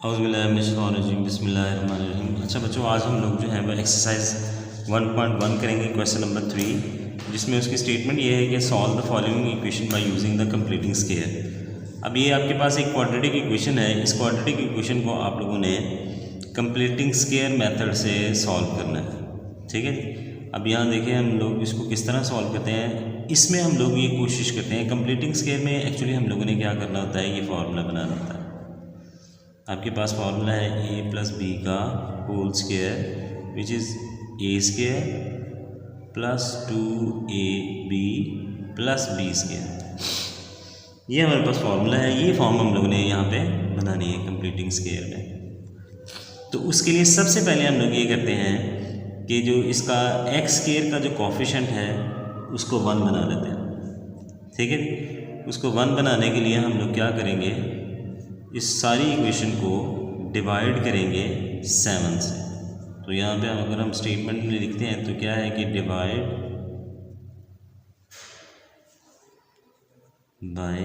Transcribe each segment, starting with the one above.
औज़ुबिल्लाहि बिस्मिल्लाहिर्रहमानिर्रहीम। अच्छा बच्चों, आज हम लोग जो है वो एक्सरसाइज 1.1 करेंगे, क्वेश्चन नंबर 3, जिसमें उसकी स्टेटमेंट ये है कि solve the following equation by using the completing square. अब ये आपके पास एक क्वाड्रेटिक इक्वेशन है। इस क्वाड्रेटिक इक्वेशन को आप लोगों ने कंप्लीटिंग स्केयर मेथड से सॉल्व करना है, ठीक है। अब यहाँ देखें हम लोग इसको किस तरह सॉल्व करते हैं। इसमें हम लोग ये कोशिश करते हैं, कंप्लीटिंग स्केयर में एक्चुअली हम लोगों ने क्या करना होता है, ये फार्मूला बनाना होता है। आपके पास फार्मूला है a प्लस बी का whole square which is a square plus 2ab plus b square. ये हमारे पास फार्मूला है। ये फॉर्म हम लोगों ने यहाँ पे बनानी है कंप्लीटिंग स्केयर में। तो उसके लिए सबसे पहले हम लोग ये करते हैं कि जो इसका एक्स स्केयर का जो कोफिशिएंट है उसको 1 बना लेते हैं, ठीक है। उसको 1 बनाने के लिए हम लोग क्या करेंगे, इस सारी इक्वेशन को डिवाइड करेंगे 7 से। तो यहाँ पे अगर हम स्टेटमेंट में लिखते हैं तो क्या है कि डिवाइड बाय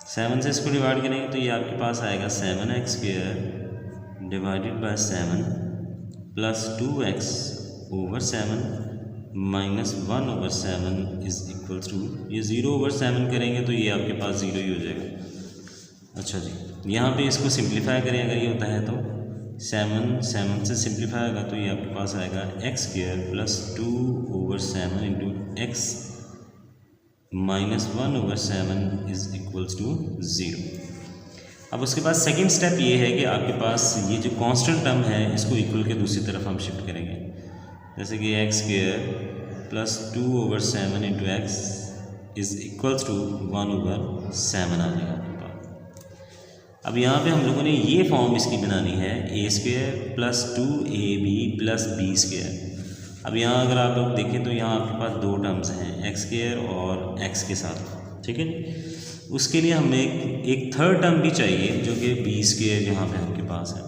7 से इसको डिवाइड करेंगे तो ये आपके पास आएगा 7x square divided by 7 plus 2x over 7 minus 1 over 7 is equals to, ये 0 ओवर 7 करेंगे तो ये आपके पास 0 ही हो जाएगा। अच्छा जी, यहाँ पे इसको सिंप्लीफाई करें अगर ये होता है तो 7 से सिंप्लीफाई होगा तो ये आपके पास आएगा x square plus 2 over 7 into x minus 1 over 7 is equals to 0। अब उसके बाद सेकेंड स्टेप ये है कि आपके पास ये जो कांस्टेंट टर्म है इसको इक्वल के दूसरी तरफ हम शिफ्ट करेंगे, जैसे कि x square plus 2 over 7 into x is equals to 1 over 7 आ जाएगा आपके पास। अब यहाँ पे हम लोगों ने ये फॉर्म इसकी बनानी है A square plus 2ab plus B square. अब यहाँ अगर आप लोग देखें तो यहाँ आपके पास दो टर्म्स हैं, एक्स स्क्वायर और एक्स के साथ, ठीक है। उसके लिए हमें एक थर्ड टर्म भी चाहिए जो कि बी स्क्वायर यहाँ पे आपके पास है।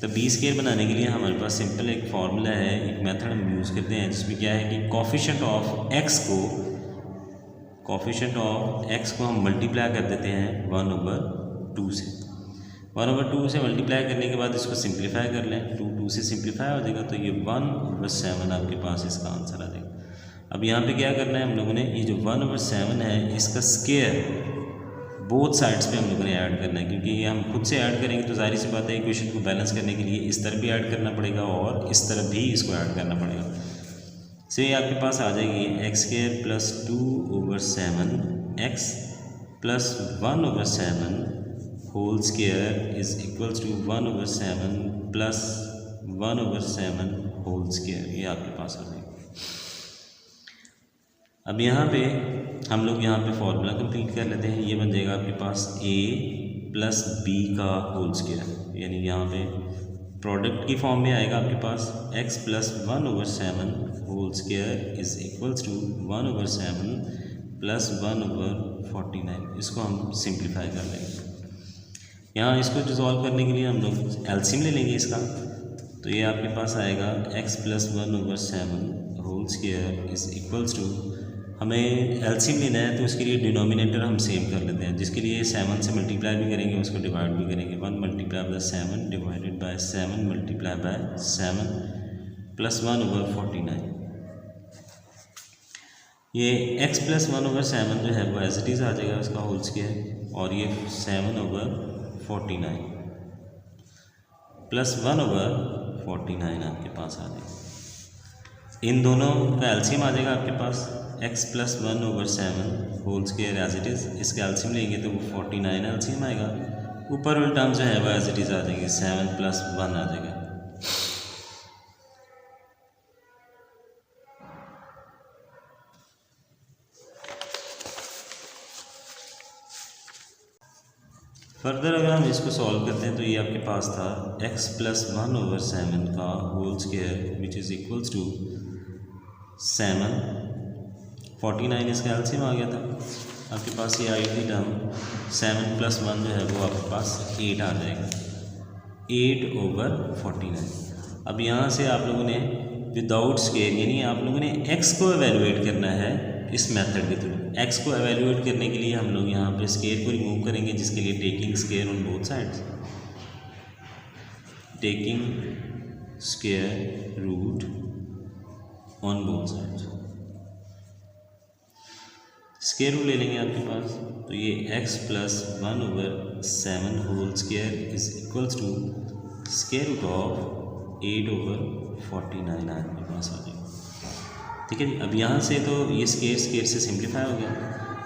तो बी स्क्वायर बनाने के लिए हमारे पास सिंपल एक फार्मूला है, एक मेथड हम यूज़ करते हैं जिसमें क्या है कि कोफिशिएंट ऑफ एक्स को हम मल्टीप्लाई कर देते हैं 1 ओवर 2 से। 1 ओवर 2 से मल्टीप्लाई करने के बाद इसको सिंप्लीफाई कर लें, 2 से सिंप्लीफाई हो जाएगा तो ये 1 ओवर 7 आपके पास इसका आंसर आ जाएगा। अब यहाँ पे क्या करना है हम लोगों ने, ये जो 1 ओवर 7 है इसका स्क्वायर बोथ साइड्स पे हम लोगों ने ऐड करना है, क्योंकि ये हम खुद से ऐड करेंगे तो जाहिर सी बात है इक्वेशन को बैलेंस करने के लिए इस तरफ भी ऐड करना पड़ेगा और इस तरफ भी इसको ऐड करना पड़ेगा। सो ये आपके पास आ जाएगी एक्स स्क्वायर प्लस 2 ओवर 7 एक्स plus 1 over 7 whole square is equals to 1 over 7 plus 1 over 7 whole square. ये आपके पास आ जाएगा। अब यहाँ पे हम लोग यहाँ पे फॉर्मूला कंप्लीट कर लेते हैं। ये बन जाएगा आपके पास a प्लस बी का होल स्क्वायर, यानी यहाँ पे प्रोडक्ट की फॉर्म में आएगा आपके पास x plus 1 over 7 whole square is equals to 1 over 7 plus 1 over 49। इसको हम सिंप्लीफाई कर लेंगे। यहाँ इसको रिजॉल्व करने के लिए हम लोग एलसीएम ले लेंगे इसका, तो ये आपके पास आएगा x plus 1 over 7 whole square is equals to, हमें एलसीएम लेना है तो उसके लिए डिनोमिनेटर हम सेम कर लेते हैं, जिसके लिए 7 से मल्टीप्लाई भी करेंगे, उसको डिवाइड भी करेंगे। 1 multiply by 7 divided by 7 multiply by 7 plus 1 over 49। ये x प्लस 1 ओवर 7 जो है वो एज इट इज़ आ जाएगा उसका होल स्क्वायर, और ये 7 ओवर 49 प्लस 1 ओवर 49 आपके पास आ जाएगा। इन दोनों का एलसीएम आ जाएगा आपके पास x plus 1 over 7 whole square as it is. इसका एलसीएम लेंगे तो वो 49 एलसीएम आएगा। ऊपर वाले टर्म जो है वो एज इट इज़ आ जाएगी, 7 प्लस 1 आ जाएगा। फर्दर अगर हम इसको सॉल्व करते हैं तो ये आपके पास था x प्लस 1 ओवर 7 का whole square which is equals to 7 49 इसका एलसीएम आ गया था आपके पास। ये आई थी टर्म 7 प्लस 1 जो है वो आपके पास 8 आ जाएगा, 8 ओवर 49। अब यहाँ से आप लोगों ने विदाउट स्क्वायर यानी आप लोगों ने x को एवेलुएट करना है इस मेथड के थ्रू। एक्स को एवेल्यूएट करने के लिए हम लोग यहाँ पे स्केयर को रिमूव करेंगे, जिसके लिए taking square on both sides, taking square root on both sides. Square root ले लेंगे आपके पास, तो ये x plus 1/7 whole square is equals to square root of 8/49 आपके पास आ जाएगा। ठीक है जी। अब यहाँ से तो ये स्केयर से सिंप्लीफाई हो गया,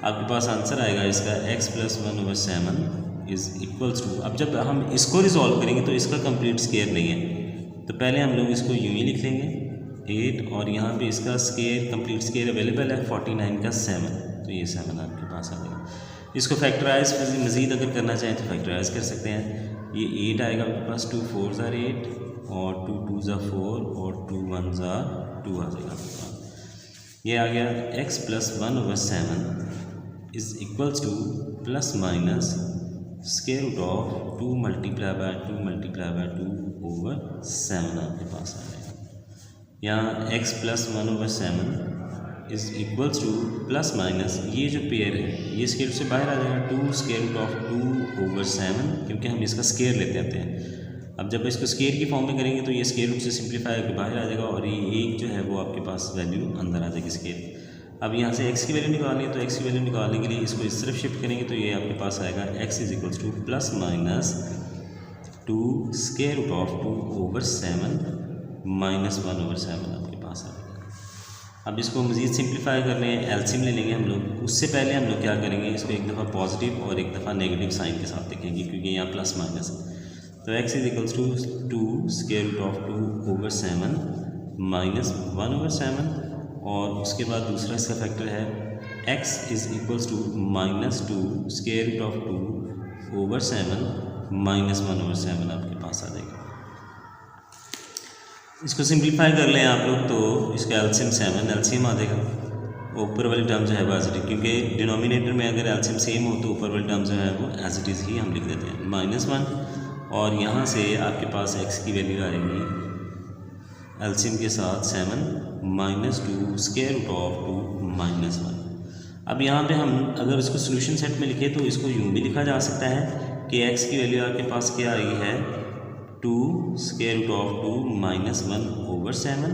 आपके पास आंसर आएगा इसका x plus 1/7 is equals to. अब जब हम इसको रिजॉल्व करेंगे तो इसका कंप्लीट स्केयर नहीं है, तो पहले हम लोग इसको यूँ ही लिख लेंगे 8, और यहाँ पे इसका स्केयर कंप्लीट स्केयर अवेलेबल है 49 का 7, तो ये 7 आपके पास आ जाएगा। इसको फैक्टराइज मज़ीद अगर करना चाहें तो फैक्टराइज कर सकते हैं। ये 8 आएगा आपके पास, 2 4s are 8 और 2 2s are 4 और 2 1s are 2 आ जाएगा आपके पास। ये आ गया x plus 1/7 is equals to plus minus square root of 2 multiply by 2 multiply by 2/7 आपके पास आ जाएगा। यहाँ x plus 1/7 is equals to plus minus, ये जो पेयर है ये स्केयर से बाहर आ जाएगा, 2 स्केयर रूट ऑफ 2/7, क्योंकि हम इसका स्केयर लेते आते हैं। अब जब इसको स्केयर की फॉर्म में करेंगे तो ये स्केयर रूट से सिंप्लीफाई होकर बाहर आ जाएगा, और ये एक जो है वो आपके पास वैल्यू अंदर आ जाएगी स्केयर। अब यहाँ से x की वैल्यू निकालनी है, तो x की वैल्यू निकालने के लिए इसको इस तरफ शिफ्ट करेंगे, तो ये आपके पास आएगा x is equals to plus minus 2 square root of 2/7 minus 1/7 आपके पास आ जाएगा। अब इसको मज़ीद सिंप्लीफाई करने एलसीएम ले लेंगे हम लोग। उससे पहले हम लोग क्या करेंगे, इसको एक दफ़ा पॉजिटिव और एक दफ़ा नेगेटिव साइन के साथ लिखेंगे, क्योंकि यहाँ प्लस माइनस है। तो x is equals to 2 square root of 2/7 minus 1/7, और उसके बाद दूसरा इसका फैक्टर है x is equals to minus 2 square root of 2/7 minus 1/7 आपके पास आ जाएगा। इसको सिंप्लीफाई कर लें आप लोग, तो इसका एलसीएम 7 एलसीएम आ जाएगा। ऊपर वाली टर्म जो है वो एज इट इज, क्योंकि डिनोमिनेटर में अगर एलसीएम सेम हो तो ऊपर वाली टर्म जो है वो एज इट इज़ ही हम लिख देते हैं -1, और यहाँ से आपके पास x की वैल्यू आएगी एलसीएम के साथ 7 -2 स्केयर रूट ऑफ 2 -1। अब यहाँ पे हम अगर इसको सोल्यूशन सेट में लिखे तो इसको यूँ भी लिखा जा सकता है कि x की वैल्यू आपके पास क्या आई है 2 स्केयर रूट ऑफ 2 -1/7,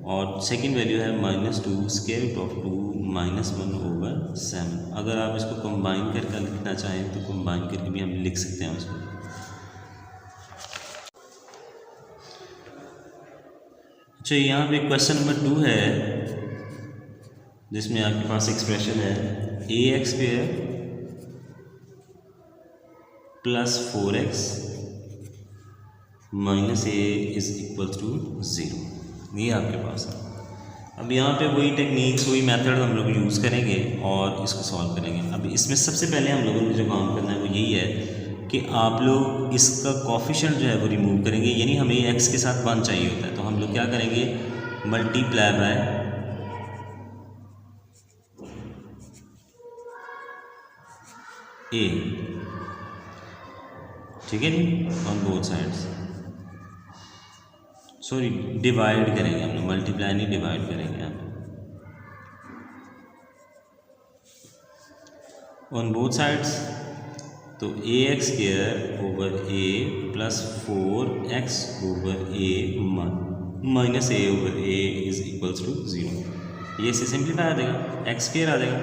और सेकंड वैल्यू है -2 स्केयर रूट ऑफ 2 -1/7। अगर आप इसको कंबाइन करके लिखना चाहें तो कंबाइन करके भी हम लिख सकते हैं उसको। अच्छा, यहाँ पे क्वेश्चन नंबर 2 है, जिसमें आपके पास एक्सप्रेशन है ax² plus 4x minus a is equals to 0, ये आपके पास है। अब यहाँ पे वही टेक्निक्स वही मेथड हम लोग यूज़ करेंगे और इसको सॉल्व करेंगे। अब इसमें सबसे पहले हम लोगों ने जो काम करना है वो यही है कि आप लोग इसका कोफिशिएंट जो है वो रिमूव करेंगे, यानी हमें x के साथ 1 चाहिए होता है, तो हम लोग क्या करेंगे मल्टीप्लाई बाय a, ठीक है जी, on both sides. Sorry, divide करेंगे हम लोग, मल्टीप्लाई नहीं डिवाइड करेंगे हम ऑन बोथ साइड्स। तो ax² over a plus 4x over a minus a over a is equals to 0। ये से सिंप्लीफाई आ जाएगा, x² आ जाएगा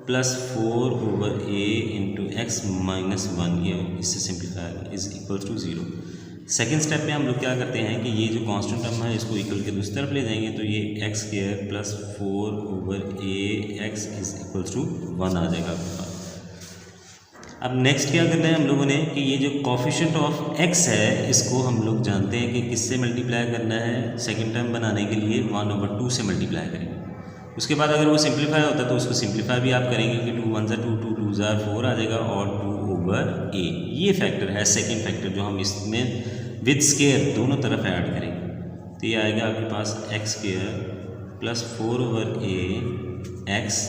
plus 4 over a into x minus 1, ये इससे सिंप्लीफाई आ जाएगा is equals to 0। Second step में हम लोग क्या करते हैं कि ये जो कांस्टेंट टर्म है इसको इक्वल के दूसरी तरफ ले जाएंगे, तो ये x² plus 4 over a x is equals to 1 आ जाएगा आपके पास। अब नेक्स्ट क्या करना है हम लोगों ने कि ये जो कोफिशिएंट ऑफ x है इसको हम लोग जानते हैं कि किससे मल्टीप्लाई करना है, सेकेंड टर्म बनाने के लिए 1/2 से मल्टीप्लाई करेंगे। उसके बाद अगर वो सिंप्लीफाई होता है तो उसको सिंप्लीफाई भी आप करेंगे कि 2 1 2 2 2 4 आ जाएगा, और 2 ओवर a ये फैक्टर है सेकंड फैक्टर जो हम इसमें विद स्केयर दोनों तरफ ऐड करेंगे। तो ये आएगा आपके पास x² plus 4 over a x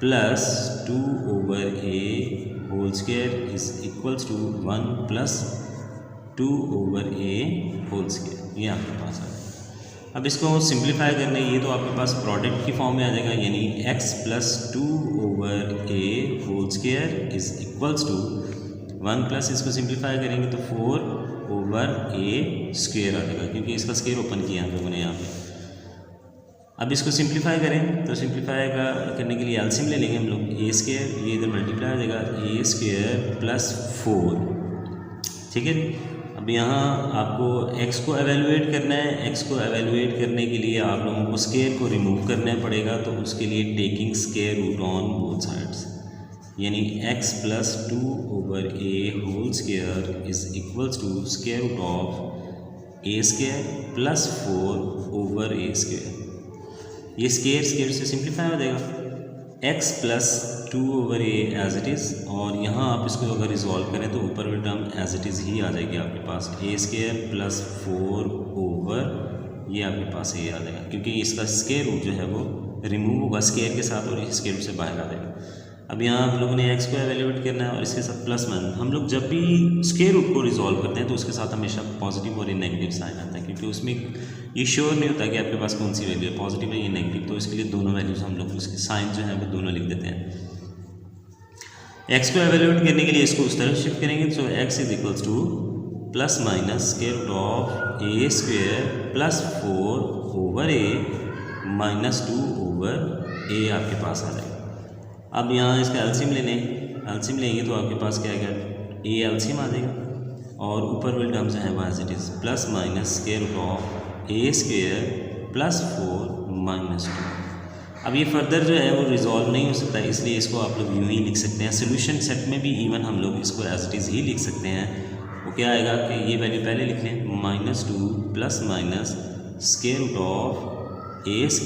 plus 2 over a whole square is equals to 1 plus 2 over a whole square, ये आपके पास आ जाएगा। अब इसको सिंप्लीफाई करने, ये तो आपके पास प्रोडक्ट की फॉर्म में आ जाएगा, यानी x plus 2/a² is equals to 1 plus, इसको सिंप्लीफाई करेंगे तो 4/a² आ जाएगा, क्योंकि इसका स्क्वायर ओपन किया हम लोगों ने यहाँ पे। अब इसको सिंप्लीफाई करें तो सिंप्लीफाई करने के लिए एलसीएम ले लेंगे हम लोग, a², ये इधर मल्टीप्लाई हो जाएगा a² प्लस 4, ठीक है। अब यहाँ आपको x को एवेलुएट करना है, x को एवेलुएट करने के लिए आप लोगों को स्क्वायर को रिमूव करना पड़ेगा, तो उसके लिए taking square root on both sides, यानी x plus 2/a² is equals to square root of a² plus 4/a²। ये स्क्वायर से सिंप्लीफाई हो जाएगा, x plus 2/a as it is, और यहाँ आप इसको अगर रिजॉल्व करें तो ऊपर वाली टर्म एज इट इज़ ही आ जाएगी आपके पास, a² प्लस 4 ओवर ये आपके पास ये आ जाएगा, क्योंकि इसका स्क्वायर रूट जो है वो रिमूव होगा स्क्वायर के साथ और स्क्वायर रूट से बाहर आ जाएगा। अब यहाँ आप लोगों ने x को एवेल्यूएट करना है और इसके साथ प्लस वन। हम लोग जब भी स्क्वायर रूट को रिजॉल्व करते हैं तो उसके साथ हमेशा पॉजिटिव और नेगेटिव साइन आता है, क्योंकि उसमें ये श्योर नहीं होता कि आपके पास कौन सी वैल्यू है, पॉजिटिव है या नेगेटिव, तो इसके लिए दोनों वैल्यूज हम लोग उसके साइन जो है वो दोनों लिख देते हैं। x को एवेल्यूएट करने के लिए इसको उस तरफ शिफ्ट करेंगे, तो x is equals to plus minus square root of a² plus 4/a minus 2/a आपके पास आ जाएगा। अब यहाँ इसका एलसीएम एलसीएम लेंगे तो आपके पास क्या आएगा, a एलसीएम आ जाएगा, और ऊपर वाली टर्म जो है वो as it is plus minus square root of a² plus 4 minus 2। अब ये फर्दर जो है वो रिजॉल्व नहीं हो सकता, इसलिए इसको आप लोग यूँ ही लिख सकते हैं। सोल्यूशन सेट में भी इवन हम लोग इसको एज इट इज़ ही लिख सकते हैं। वो क्या आएगा कि ये वैल्यू पहले लिख लें, -2 plus minus square root of a²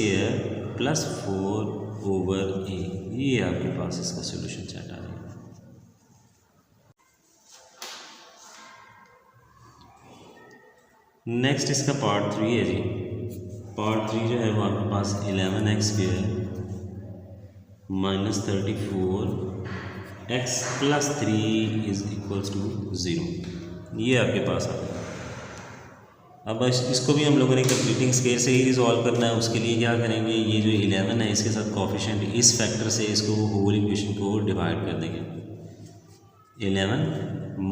plus 4/a, ये आपके पास इसका सोल्यूशन सेट आ जाएगा। नेक्स्ट इसका पार्ट 3 है जी। पार्ट 3 जो है वो आपके पास 11x² minus 34x plus 3 is equals to 0, ये आपके पास आ गया। अब इसको भी हम लोगों ने कंप्लीटिंग स्क्वायर से ही रिजॉल्व करना है। उसके लिए क्या करेंगे, ये जो 11 है इसके साथ कोफिशिएंट इस फैक्टर से इसको होल इक्वेशन को डिवाइड कर देंगे। 11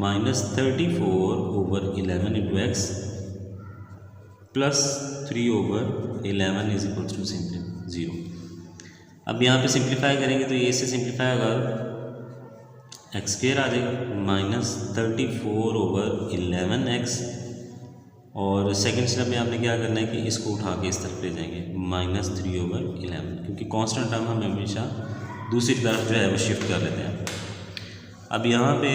minus 34/11 into x plus 3/11 is equals to simply 0। अब यहाँ पे सिंप्लीफाई करेंगे तो ये से सिंप्लीफाई होगा, x² आ जाएगा माइनस 34/11x, और सेकंड स्टेप में आपने क्या करना है कि इसको उठा के इस तरफ ले जाएंगे -3/11, क्योंकि कांस्टेंट टर्म हम हमेशा दूसरी तरफ जो है वो शिफ्ट कर लेते हैं। अब यहाँ पे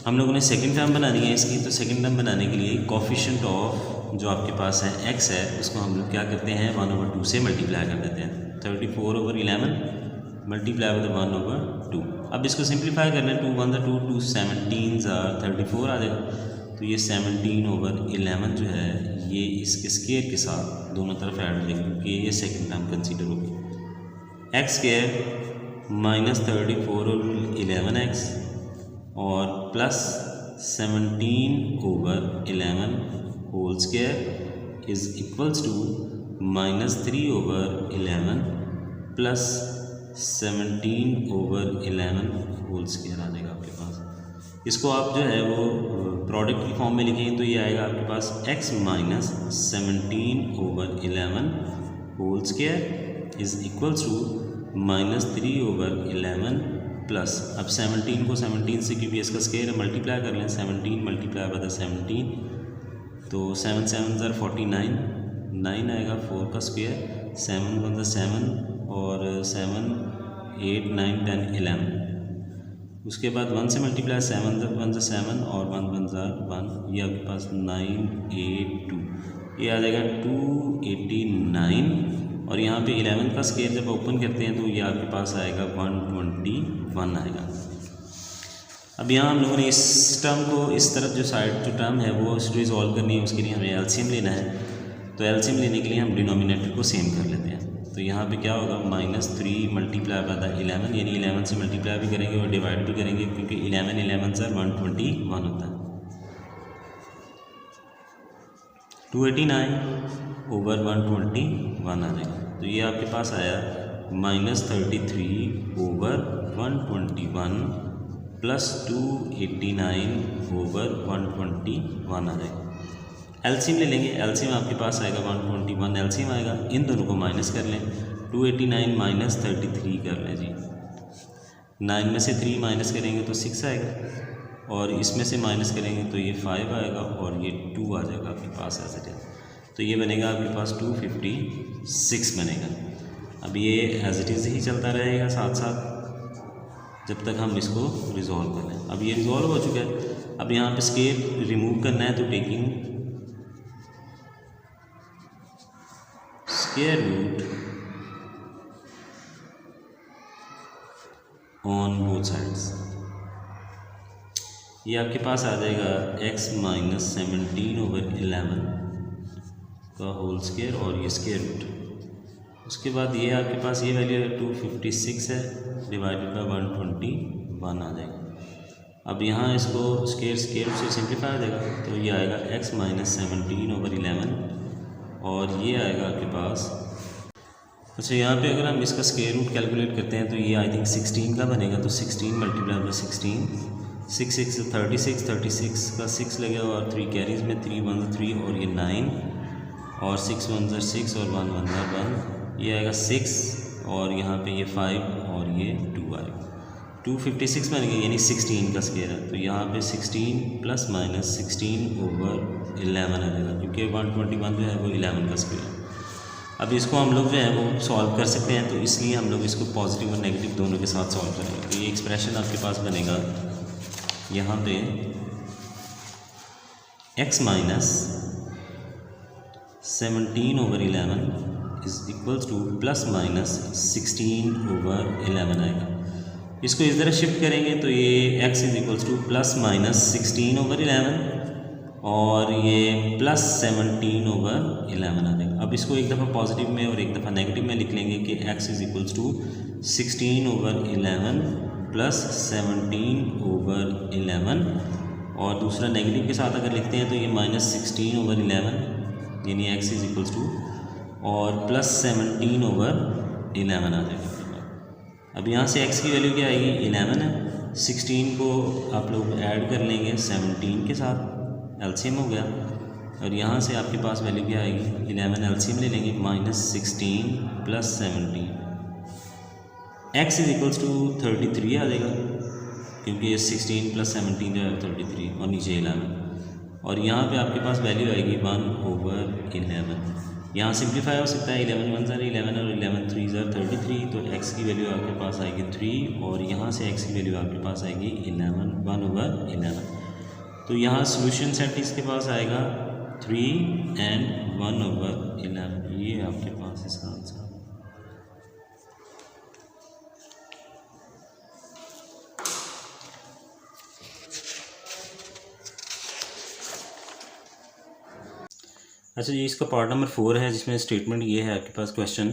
हम लोगों ने सेकंड टर्म बनानी है इसकी, तो सेकंड टर्म बनाने के लिए कोफिशिएंट ऑफ जो आपके पास है x है उसको हम लोग क्या करते हैं 1/2 से मल्टीप्लाई कर देते हैं। 34/11 मल्टीप्लाई विद 1/2। अब इसको सिंप्लीफाई करना है, 2 1 2 2 17 34 आ जाएगा, तो ये 17/11 जो है ये इसके स्क्वायर के साथ दोनों तरफ ऐड हो जाएगी, क्योंकि ये सेकंड टर्म कंसीडर होगी। x² माइनस 34/11x और plus 17/11 whole square is equals to -3/11 plus 17/11 whole square आ जाएगा आपके पास। इसको आप जो है वो प्रोडक्ट की फॉर्म में लिखेंगे तो ये आएगा आपके पास x minus 17/11 whole square is equals to -3/11 plus, अब 17 को 17 से क्योंकि इसका स्क्वायर है मल्टीप्लाई कर लें, 17 मल्टीप्लाई बाय 17 तो 7 7 49, 9 आएगा 4 का स्क्वायर, 7 1 7 और 7 8 9 10 11, उसके बाद 1 से मल्टीप्लाई 7 1 7 और 1 1 1, ये आपके पास 9 8 2, ये आ जाएगा 289, और यहाँ पे 11 का स्क्वायर जब ओपन करते हैं तो ये आपके पास आएगा 121 आएगा। अब यहाँ हम लोगों ने इस टर्म को इस तरफ जो साइड जो टर्म है वो रिजॉल्व करनी है, उसके लिए हमें एलसीएम लेना है। तो एलसीएम लेने के लिए हम डिनोमिनेटर को सेम कर लेते हैं। तो यहाँ पे क्या होगा -3 मल्टीप्लाई बाय 11, यानी 11 से मल्टीप्लाई भी करेंगे और डिवाइड भी करेंगे, क्योंकि 11 11 से 121 होता है। 289 ओवर 121 आ जाएगा। तो ये आपके पास आया -33 ओवर 121 प्लस 289 ओवर 121 आ जाएगा। एलसीएम ले लेंगे, एलसीएम आपके पास आएगा 121 एलसीएम आएगा, इन दोनों को माइनस कर लें, 289 माइनस 33 कर लें जी। 9 में से 3 माइनस करेंगे तो 6 आएगा, और इसमें से माइनस करेंगे तो ये 5 आएगा, और ये 2 आ जाएगा आपके पास एज इट इज। तो ये बनेगा आपके पास 256 बनेगा। अब ये एज इट इज़ ही चलता रहेगा साथ साथ जब तक हम इसको रिजॉल्व कर लें। अब ये रिजॉल्व हो चुका है। अब यहाँ पे स्केयर रिमूव करना है, तो taking square root on both sides, ये आपके पास आ जाएगा x माइनस 17 ओवर 11 का होल स्क्वायर और ये स्क्वायर रूट। उसके बाद ये आपके पास ये वैल्यू है 256 है, डिवाइडेड बाय 121 आ जाएगा। अब यहाँ इसको स्क्वायर से सिंप्लीफाई हो जाएगा, तो ये आएगा x माइनस 17 ओवर 11, और ये आएगा आपके पास। अच्छा, यहाँ पे अगर हम इसका स्क्वायर रूट कैलकुलेट करते हैं तो ये आई थिंक 16 का बनेगा, तो 16 मल्टीप्लाई बाई 16, 6 6 36, 36 का 6 लगेगा, और 3 कैरीज में 3 1 3, और ये 9, और 6 1 6, और 1 1 1, ये आएगा 6, और यहाँ पे ये 5, और ये 2 आएगा। 256 बन गया, यानी 16 का स्क्वायर है, तो यहाँ पे 16 प्लस माइनस 16 ओवर 11 आ जाएगा, क्योंकि 121 जो है वो 11 का स्क्वायर है। अब इसको हम लोग जो है वो सॉल्व कर सकते हैं, तो इसलिए हम लोग इसको पॉजिटिव और नेगेटिव दोनों के साथ सॉल्व करेंगे। तो ये एक्सप्रेशन आपके पास बनेगा यहाँ पे x minus 17 over 11 is equals to plus minus 16 over 11 आएगा। इसको इस तरह शिफ्ट करेंगे तो ये x is equals to plus minus 16 over 11 और ये प्लस 17 ओवर 11 आ जाएगा। अब इसको एक दफ़ा पॉजिटिव में और एक दफ़ा नेगेटिव में लिख लेंगे कि x is equals to 16 over 11 plus 17 over 11, और दूसरा नेगेटिव के साथ अगर लिखते हैं तो ये माइनस 16 ओवर 11 यानी x इज इक्वल्स टू और प्लस 17 ओवर 11 आ जाएगा। अब यहाँ से x की वैल्यू क्या आएगी, 11 है। 16 को आप लोग ऐड कर लेंगे 17 के साथ, एलसीएम हो गया, और यहाँ से आपके पास वैल्यू क्या आएगी, 11 एलसीएम ले लेंगे, minus 16 plus 17, x is equals to 33 आ जाएगा, क्योंकि 16 प्लस 17 जो है 33 और नीचे 11, और यहाँ पे आपके पास वैल्यू आएगी 1/11। यहाँ सिंप्लीफाई हो सकता है, 11 1 ज़र 11 और 11 3 ज़र 33, तो x की वैल्यू आपके पास आएगी 3, और यहाँ से x की वैल्यू आपके पास आएगी 11 1/11। तो यहाँ सोल्यूशन सेट इसके पास आएगा 3 and 1/11, ये आपके पास इसका आंसर। अच्छा जी, इसका पार्ट नंबर 4 है, जिसमें स्टेटमेंट ये है आपके पास क्वेश्चन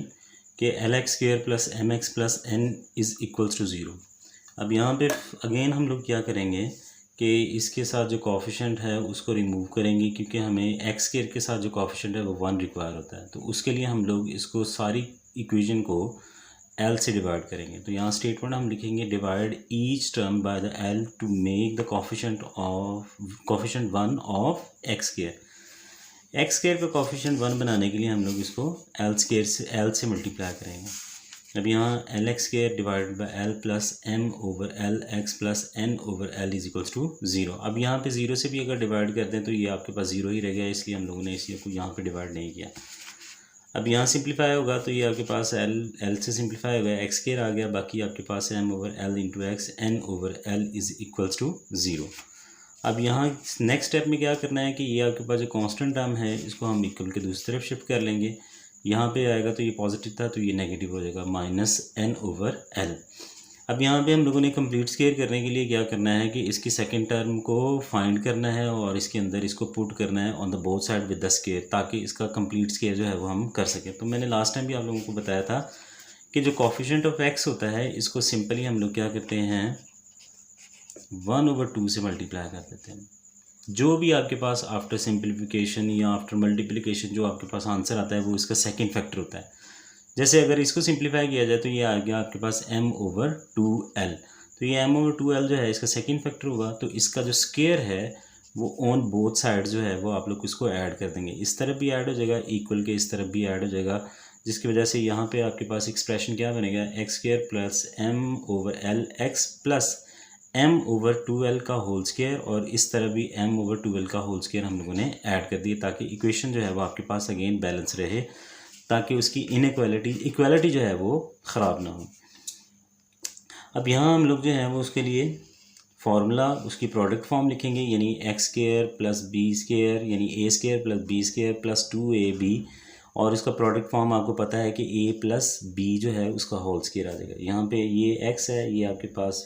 कि LX² plus MX plus N is equals to 0। अब यहाँ पे अगेन हम लोग क्या करेंगे कि इसके साथ जो कोफिशिएंट है उसको रिमूव करेंगे, क्योंकि हमें x² के साथ जो कोफिशिएंट है वो 1 रिक्वायर होता है। तो उसके लिए हम लोग इसको सारी इक्वेशन को L से डिवाइड करेंगे। तो यहाँ स्टेटमेंट हम लिखेंगे divide each term by the L to make the coefficient 1 of x²। x² का कोफिशिएंट 1 बनाने के लिए हम लोग इसको L से मल्टीप्लाई करेंगे। अब यहाँ LX² divided by L plus M over L x plus N over L is equals to 0। अब यहाँ पे 0 से भी अगर डिवाइड कर दें तो ये आपके पास 0 ही रह गया, इसलिए हम लोगों ने इसी को यहाँ पे डिवाइड नहीं किया। अब यहाँ सिंप्लीफाई होगा तो ये आपके पास L से सिंप्लीफाई हो गया, x² आ गया, बाकी आपके पास M over L into x N over L is equals to 0। अब यहाँ नेक्स्ट स्टेप में क्या करना है कि ये आपके पास जो कांस्टेंट टर्म है इसको हम इक्वल के दूसरी तरफ शिफ्ट कर लेंगे। यहाँ पे आएगा तो ये पॉजिटिव था तो ये नेगेटिव हो जाएगा, माइनस N ओवर L। अब यहाँ पे हम लोगों ने कंप्लीट स्क्वायर करने के लिए क्या करना है कि इसकी सेकंड टर्म को फाइंड करना है और इसके अंदर इसको पुट करना है on the both side with the square, ताकि इसका कंप्लीट स्क्वायर जो है वो हम कर सकें। तो मैंने लास्ट टाइम भी आप लोगों को बताया था कि जो कोफिशिएंट ऑफ x होता है इसको सिंपली हम लोग क्या करते हैं 1/2 से मल्टीप्लाई कर देते हैं। जो भी आपके पास आफ्टर सिंप्लीफिकेशन या आफ्टर मल्टीप्लिकेशन जो आपके पास आंसर आता है वो इसका सेकंड फैक्टर होता है। जैसे अगर इसको सिंप्लीफाई किया जाए तो ये आ गया आपके पास m/2l, तो ये m/2l जो है इसका सेकंड फैक्टर होगा। तो इसका जो स्क्वायर है वो ऑन बोथ साइड जो है वो आप लोग इसको ऐड कर देंगे, इस तरफ भी ऐड हो जाएगा इक्वल के इस तरफ भी ऐड हो जाएगा, जिसकी वजह से यहाँ पे आपके पास एक्सप्रेशन क्या बनेगा, x² + m/l x plus m/2l का होल स्क्वायर, और इस तरह भी m/2l का होल स्क्वायर हम लोगों ने ऐड कर दिया ताकि इक्वेशन जो है वो आपके पास अगेन बैलेंस रहे, ताकि उसकी इक्वालिटी जो है वो ख़राब ना हो। अब यहाँ हम लोग जो है वो उसके लिए फार्मूला उसकी प्रोडक्ट फॉर्म लिखेंगे, यानी x² + b² यानी a² + b² + 2ab, और इसका प्रोडक्ट फॉर्म आपको पता है कि a + b जो है उसका होल स्क्वायर आ जाएगा। यहाँ पे ये x है, ये आपके पास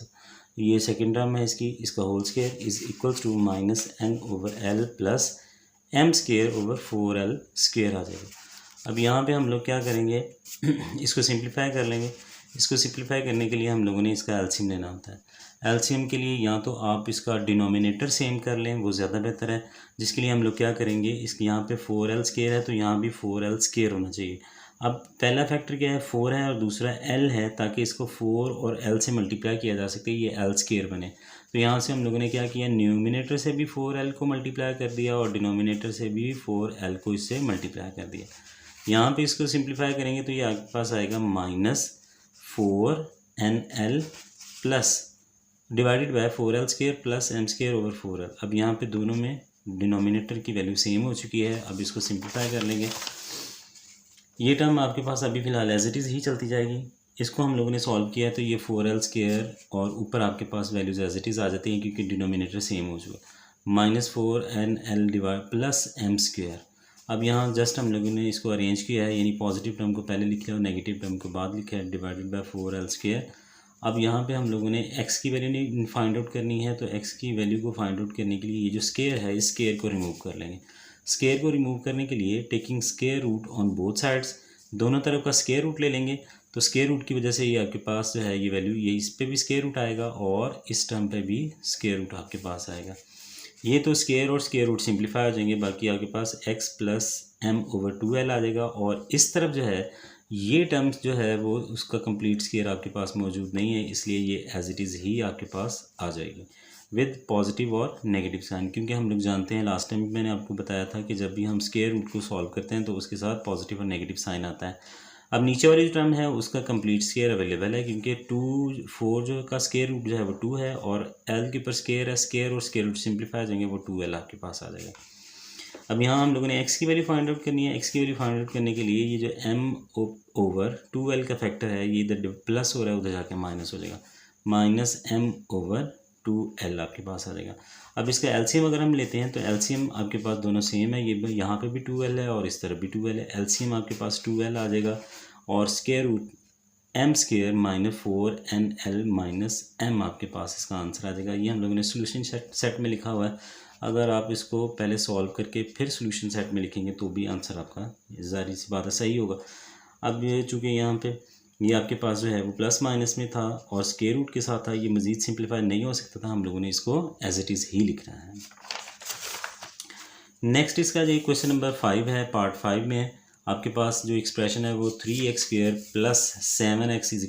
ये सेकेंड टर्म है इसका whole square is equals to -n/l + m²/4l² आ जाएगा। अब यहाँ पे हम लोग क्या करेंगे इसको सिंप्लीफाई कर लेंगे। इसको सिंप्लीफाई करने के लिए हम लोगों ने इसका एलसीएम लेना होता है। एलसीएम के लिए या तो आप इसका डिनोमिनेटर सेम कर लें, वो ज़्यादा बेहतर है, जिसके लिए हम लोग क्या करेंगे, इसके यहाँ पे 4l² है तो यहाँ भी 4l² होना चाहिए। अब पहला फैक्टर क्या है, 4 है और दूसरा l है, ताकि इसको 4 और l से मल्टीप्लाई किया जा सके, ये l² बने। तो यहाँ से हम लोगों ने क्या किया, न्यूमिनेटर से भी 4l को मल्टीप्लाई कर दिया और डिनोमिनेटर से भी 4l को इससे मल्टीप्लाई कर दिया। यहाँ पे इसको सिंप्लीफाई करेंगे तो ये आपके पास आएगा -4nl plus divided by 4l² + m²/4l। अब यहाँ पे दोनों में डिनोमिनेटर की वैल्यू सेम हो चुकी है। अब इसको सिंप्लीफाई कर लेंगे, ये टर्म आपके पास अभी फ़िलहाल एज इट इज़ ही चलती जाएगी। इसको हम लोगों ने सॉल्व किया है तो ये 4l² और ऊपर आपके पास वैल्यूज़ एज इट इज़ आ जाती हैं क्योंकि डिनोमिनेटर सेम हो चुका। -4nl + m²। अब यहाँ जस्ट हम लोगों ने इसको अरेंज किया है, यानी पॉजिटिव टर्म को पहले लिखा है और नेगेटिव टर्म को बाद लिखा है, डिवाइडेड बाय 4l²। अब यहाँ पे हम लोगों ने x की वैल्यू नहीं फाइंड आउट करनी है, तो x की वैल्यू को फाइंड आउट करने के लिए ये जो स्क्वायर है इस स्क्वायर को रिमूव कर लेंगे। स्क्वायर को रिमूव करने के लिए taking square root on both sides, दोनों तरफ का स्क्वायर रूट ले लेंगे। तो स्क्वायर रूट की वजह से ये आपके पास जो है ये वैल्यू, ये इस पे भी स्क्वायर रूट आएगा और इस टर्म पे भी स्क्वायर रूट आपके पास आएगा। ये तो स्क्वायर और स्क्वायर रूट सिंप्लीफाई हो जाएंगे, बाकी आपके पास x + m/2l आ जाएगा, और इस तरफ जो है ये टर्म्स जो है वो उसका कंप्लीट स्क्वायर आपके पास मौजूद नहीं है, इसलिए ये एज इट इज़ ही आपके पास आ जाएगी विद पॉजिटिव और नेगेटिव साइन। क्योंकि हम लोग जानते हैं, लास्ट टाइम मैंने आपको बताया था कि जब भी हम स्क्वायर रूट को सॉल्व करते हैं तो उसके साथ पॉजिटिव और नेगेटिव साइन आता है। अब नीचे वाली जो टर्म है उसका कंप्लीट स्क्वायर अवेलेबल है, क्योंकि 4 जो का स्क्वायर रूट जो है वो 2 है और l के ऊपर स्क्वायर है, स्क्वायर और स्क्वायर रूट सिंप्लीफाई हो जाएंगे, वो 2l आपके पास आ जाएगा। अब यहाँ हम लोगों ने x की वैल्यू फाइंड आउट करनी है। x की वैल्यू फाइंड आउट करने के लिए ये जो m/2l का फैक्टर है ये इधर प्लस हो रहा है, उधर जाके माइनस हो जाएगा, -m/2l आपके पास आ जाएगा। अब इसका एलसीएम अगर हम लेते हैं तो एलसीएम आपके पास दोनों सेम है, ये यहाँ पे भी 2l है और इस तरफ भी 2l है। एलसीएम आपके पास 2l आ जाएगा और square root m² -4nl - m आपके पास इसका आंसर आ जाएगा। ये हम लोगों ने सोल्यूशन सेट में लिखा हुआ है, अगर आप इसको पहले सॉल्व करके फिर सोल्यूशन सेट में लिखेंगे तो भी आंसर आपका ज़ाहिर सी बात है सही होगा। अब ये चूँकि यहाँ पे ये आपके पास जो है वो प्लस माइनस में था और स्क्वायर रूट के साथ था, ये मज़ीद सिंप्लीफाई नहीं हो सकता था, हम लोगों ने इसको एज इट इज़ ही लिखना है। नेक्स्ट इसका जो क्वेश्चन नंबर 5 है, पार्ट 5 में आपके पास जो एक्सप्रेशन है वो 3x² + 7x =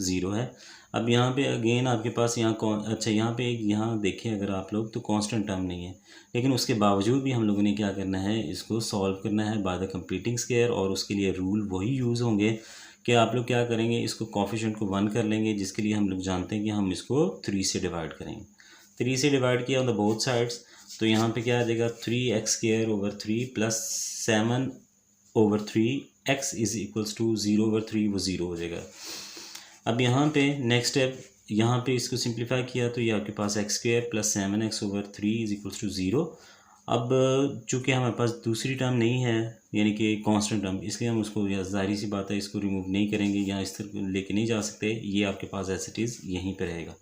0 है। अब यहाँ पे अगेन आपके पास यहाँ पे यहाँ देखें अगर आप लोग तो कांस्टेंट टर्म नहीं है, लेकिन उसके बावजूद भी हम लोगों ने क्या करना है, इसको सॉल्व करना है बाय द कंप्लीटिंग स्क्वायर, और उसके लिए रूल वही यूज़ होंगे कि आप लोग क्या करेंगे, इसको कोफिशिएंट को 1 कर लेंगे, जिसके लिए हम लोग जानते हैं कि हम इसको 3 से डिवाइड करेंगे। 3 से डिवाइड किया ऑन द बोथ साइड्स, तो यहाँ पे क्या आ जाएगा 3x² + 7/3 x = 0/3, वो 0 हो जाएगा। अब यहाँ पे नेक्स्ट स्टेप, यहाँ पे इसको सिंप्लीफाई किया तो ये आपके पास x² + 7x/3 = 0। अब चूँकि हमारे पास दूसरी टर्म नहीं है यानी कि कांस्टेंट टर्म, इसलिए हम उसको ज़ाहिर सी बात है इसको रिमूव नहीं करेंगे, यहाँ इस तरह लेके नहीं जा सकते, ये आपके पास एज इट इज़ यहीं पे रहेगा।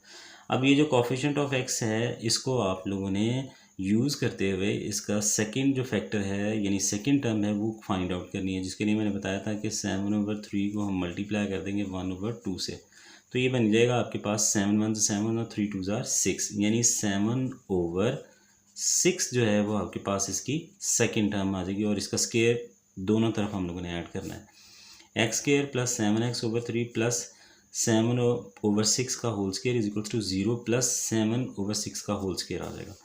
अब ये जो कोफिशिएंट ऑफ x है इसको आप लोगों ने यूज़ करते हुए इसका सेकंड जो फैक्टर है यानी सेकंड टर्म है वो फाइंड आउट करनी है, जिसके लिए मैंने बताया था कि 7/3 को हम मल्टीप्लाई कर देंगे 1/2 से, तो ये बन जाएगा आपके पास 7 1 7 और 3 2 6, यानी 7/6 6 जो है वो आपके पास इसकी सेकंड टर्म आ जाएगी और इसका स्केयर दोनों तरफ हम लोगों ने ऐड करना है। X square plus 7x/3 plus 7/6 का whole square is equals to 0 plus 7/6 का होल स्केयर आ जाएगा।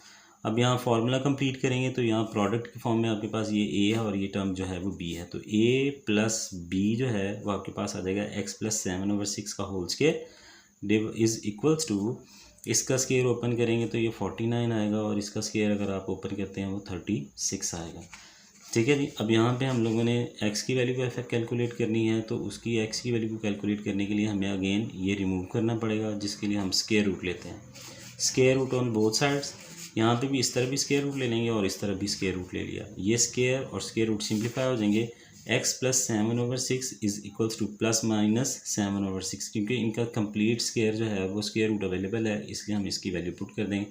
अब यहाँ फार्मूला कंप्लीट करेंगे तो यहाँ प्रोडक्ट के फॉर्म में आपके पास ये ए है और ये टर्म जो है वो बी है, तो ए प्लस बी जो है वो आपके पास आ जाएगा x प्लस 7/6 का whole square is equals to, इसका स्केयर ओपन करेंगे तो ये 49 आएगा और इसका स्केयर अगर आप ओपन करते हैं वो 36 आएगा। ठीक है जी। अब यहाँ पे हम लोगों ने x की वैल्यू को कैलकुलेट करनी है, तो उसकी x की वैल्यू को कैलकुलेट करने के लिए हमें अगेन ये रिमूव करना पड़ेगा, जिसके लिए हम स्केयर रूट लेते हैं। Square root on both sides, यहाँ पे भी इस तरह भी स्केयर रूट ले लेंगे और इस तरह भी स्केयर रूट ले लिया। ये स्केयर और स्केयर रूट सिंप्लीफाई हो जाएंगे। x plus 7/6 is equals to plus minus 7/6, क्योंकि इनका कंप्लीट स्केयर जो है वो स्केयर रूट अवेलेबल है, इसलिए हम इसकी वैल्यू पुट कर देंगे।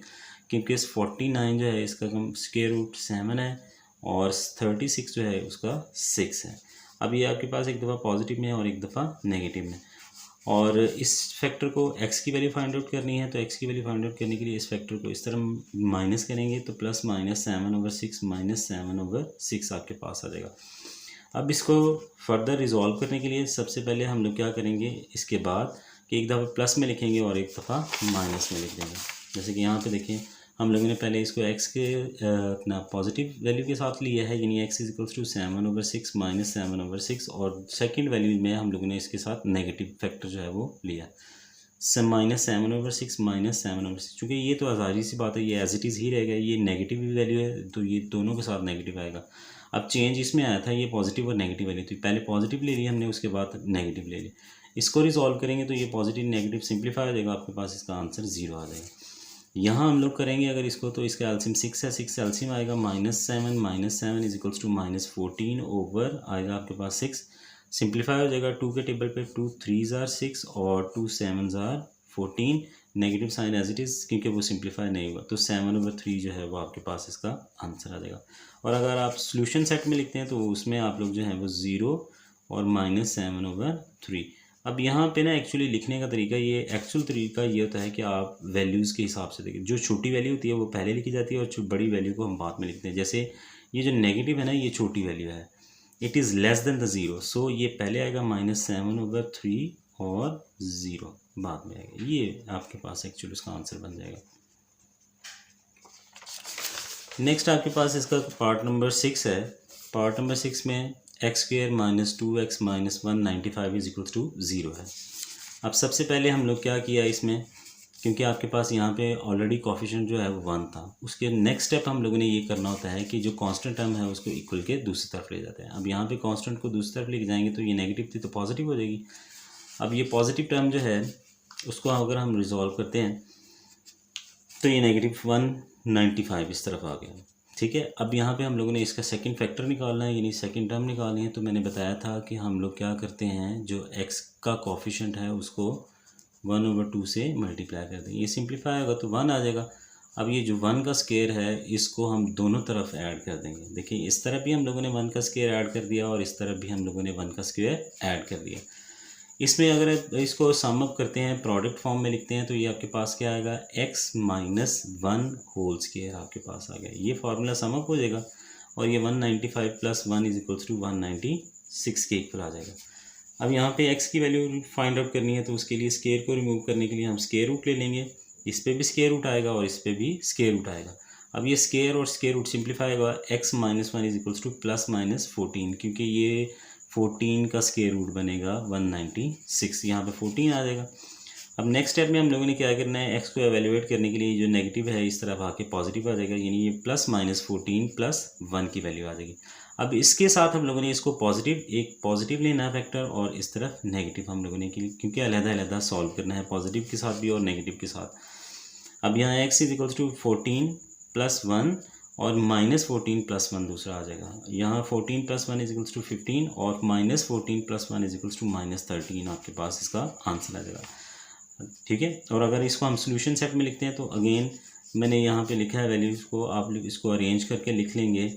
क्योंकि इस 49 जो है इसका स्केयर रूट 7 है और 36 जो है उसका 6 है। अब ये आपके पास एक दफ़ा पॉजिटिव में है और एक दफ़ा नेगेटिव में, और इस फैक्टर को x की वैल्यू फाइंड आउट करनी है, तो x की वैल्यू फाइंड आउट करने के लिए इस फैक्टर को इस तरह माइनस करेंगे तो प्लस माइनस 7/6 माइनस 7/6 आपके पास आ जाएगा। अब इसको फर्दर रिजॉल्व करने के लिए सबसे पहले हम लोग क्या करेंगे, इसके बाद कि एक दफ़ा प्लस में लिखेंगे और एक दफ़ा माइनस में लिख देंगे। जैसे कि यहाँ पे देखें हम लोगों ने पहले इसको x के अपना पॉजिटिव वैल्यू के साथ लिया है, यानी x is equals to 7/6 minus 7/6, और सेकंड वैल्यू में हम लोगों ने इसके साथ नेगेटिव फैक्टर जो है वो लिया माइनस 7/6 माइनस 7/6। चूँकि ये तो आज़ारी सी बात है, ये एज इट इज़ ही रहेगा, ये नेगेटिव वैल्यू है तो ये दोनों के साथ नेगेटिव आएगा। अब चेंज इसमें आया था, ये पॉजिटिव और नेगेटिव वैल्यू थी, पहले पॉजिटिव ले ली हमने, उसके बाद नेगेटिव ले ली। इसको रिजॉल्व करेंगे तो ये पॉजिटिव नेगेटिव सिंप्लीफाई हो जाएगा, आपके पास इसका आंसर 0 आ जाएगा। यहाँ हम लोग करेंगे अगर इसको, तो इसका एल्सियम 6 है, 6 एल्सियम आएगा -7 इज इक्वल्स टू -14 ओवर आएगा आपके पास 6, सिंप्लीफाई हो जाएगा 2 के टेबल पे, 2 3s are 6 और 2 7s are 14, negative sign as it is क्योंकि वो सिंप्लीफाई नहीं हुआ, तो 7/3 जो है वो आपके पास इसका आंसर आ जाएगा। और अगर आप सोल्यूशन सेट में लिखते हैं तो उसमें आप लोग जो है वो 0 और -7/3। अब यहाँ पे ना एक्चुअली लिखने का तरीका, ये एक्चुअल तरीका ये होता है कि आप वैल्यूज़ के हिसाब से देखिए, जो छोटी वैल्यू होती है वो पहले लिखी जाती है और जो बड़ी वैल्यू को हम बाद में लिखते हैं। जैसे ये जो नेगेटिव है ना, ये छोटी वैल्यू है, it is less than the 0, सो ये पहले आएगा -7/3 और 0 बाद में आएगा। ये आपके पास एक्चुअली उसका आंसर बन जाएगा। नेक्स्ट आपके पास इसका पार्ट नंबर 6 है। पार्ट नंबर 6 में x² - 2x - 1 95 is equals to 0 है। अब सबसे पहले हम लोग क्या किया इसमें, क्योंकि आपके पास यहाँ पे ऑलरेडी कोफिशिएंट जो है वो 1 था, उसके नेक्स्ट स्टेप हम लोगों ने ये करना होता है कि जो कांस्टेंट टर्म है उसको इक्वल के दूसरी तरफ ले जाते हैं। अब यहाँ पे कांस्टेंट को दूसरी तरफ लेके जाएंगे तो ये नेगेटिव थी तो पॉजिटिव हो जाएगी। अब ये पॉजिटिव टर्म जो है उसको अगर हम रिजॉल्व करते हैं तो ये -195 इस तरफ आ गया। ठीक है। अब यहाँ पे हम लोगों ने इसका सेकंड फैक्टर निकालना है, यानी सेकंड टर्म निकालनी है। तो मैंने बताया था कि हम लोग क्या करते हैं, जो x का कोफिशिएंट है उसको 1/2 से मल्टीप्लाई कर दें, ये सिंप्लीफाई होगा तो 1 आ जाएगा। अब ये जो 1 का स्केयर है इसको हम दोनों तरफ ऐड कर देंगे। देखिए इस तरफ भी हम लोगों ने 1 का स्केयर ऐड कर दिया और इस तरफ भी हम लोगों ने 1 का स्केयर ऐड कर दिया। इसमें अगर इसको सम अप करते हैं, प्रोडक्ट फॉर्म में लिखते हैं, तो ये आपके पास क्या आएगा, x - 1 होल स्केयर आपके पास आ गया। ये फार्मूला सम अप हो जाएगा और ये 195 + 1 इज इक्वल्स टू 196 के इक्वल आ जाएगा। अब यहाँ पे x की वैल्यू फाइंड आउट करनी है, तो उसके लिए स्केयर को रिमूव करने के लिए हम स्केयर रूट ले लेंगे। इस पर भी स्केयर रूट आएगा और इस पर भी स्केयर रूट आएगा। अब ये स्केयर और स्केयर रूट सिंप्लीफाई होगा, x - 1 इज इक्वल्स टू +-14, क्योंकि ये 14 का स्केयर रूट बनेगा 196, यहाँ पे 14 आ जाएगा। अब नेक्स्ट स्टेप में हम लोगों ने क्या करना है, x को एवेल्युएट करने के लिए जो नेगेटिव है इस तरफ आके पॉजिटिव आ जाएगा, यानी ये +-14 + 1 की वैल्यू आ जाएगी। अब इसके साथ हम लोगों ने इसको एक पॉजिटिव लेना है फैक्टर और इस तरफ नेगेटिव हम लोगों ने, क्योंकि अलग-अलग सॉल्व करना है पॉजिटिव के साथ भी और नेगेटिव के साथ। अब यहाँ x इज इक्वल्स टू 14 + 1 और -14 + 1 दूसरा आ जाएगा। यहाँ 14 + 1 इज इक्वल्स टू 15 और -14 + 1 इज इक्वल्स टू -13 आपके पास इसका आंसर आ जाएगा। ठीक है। और अगर इसको हम सोल्यूशन सेट में लिखते हैं तो अगेन मैंने यहाँ पे लिखा है वैल्यूज़ को, आप इसको अरेंज करके लिख लेंगे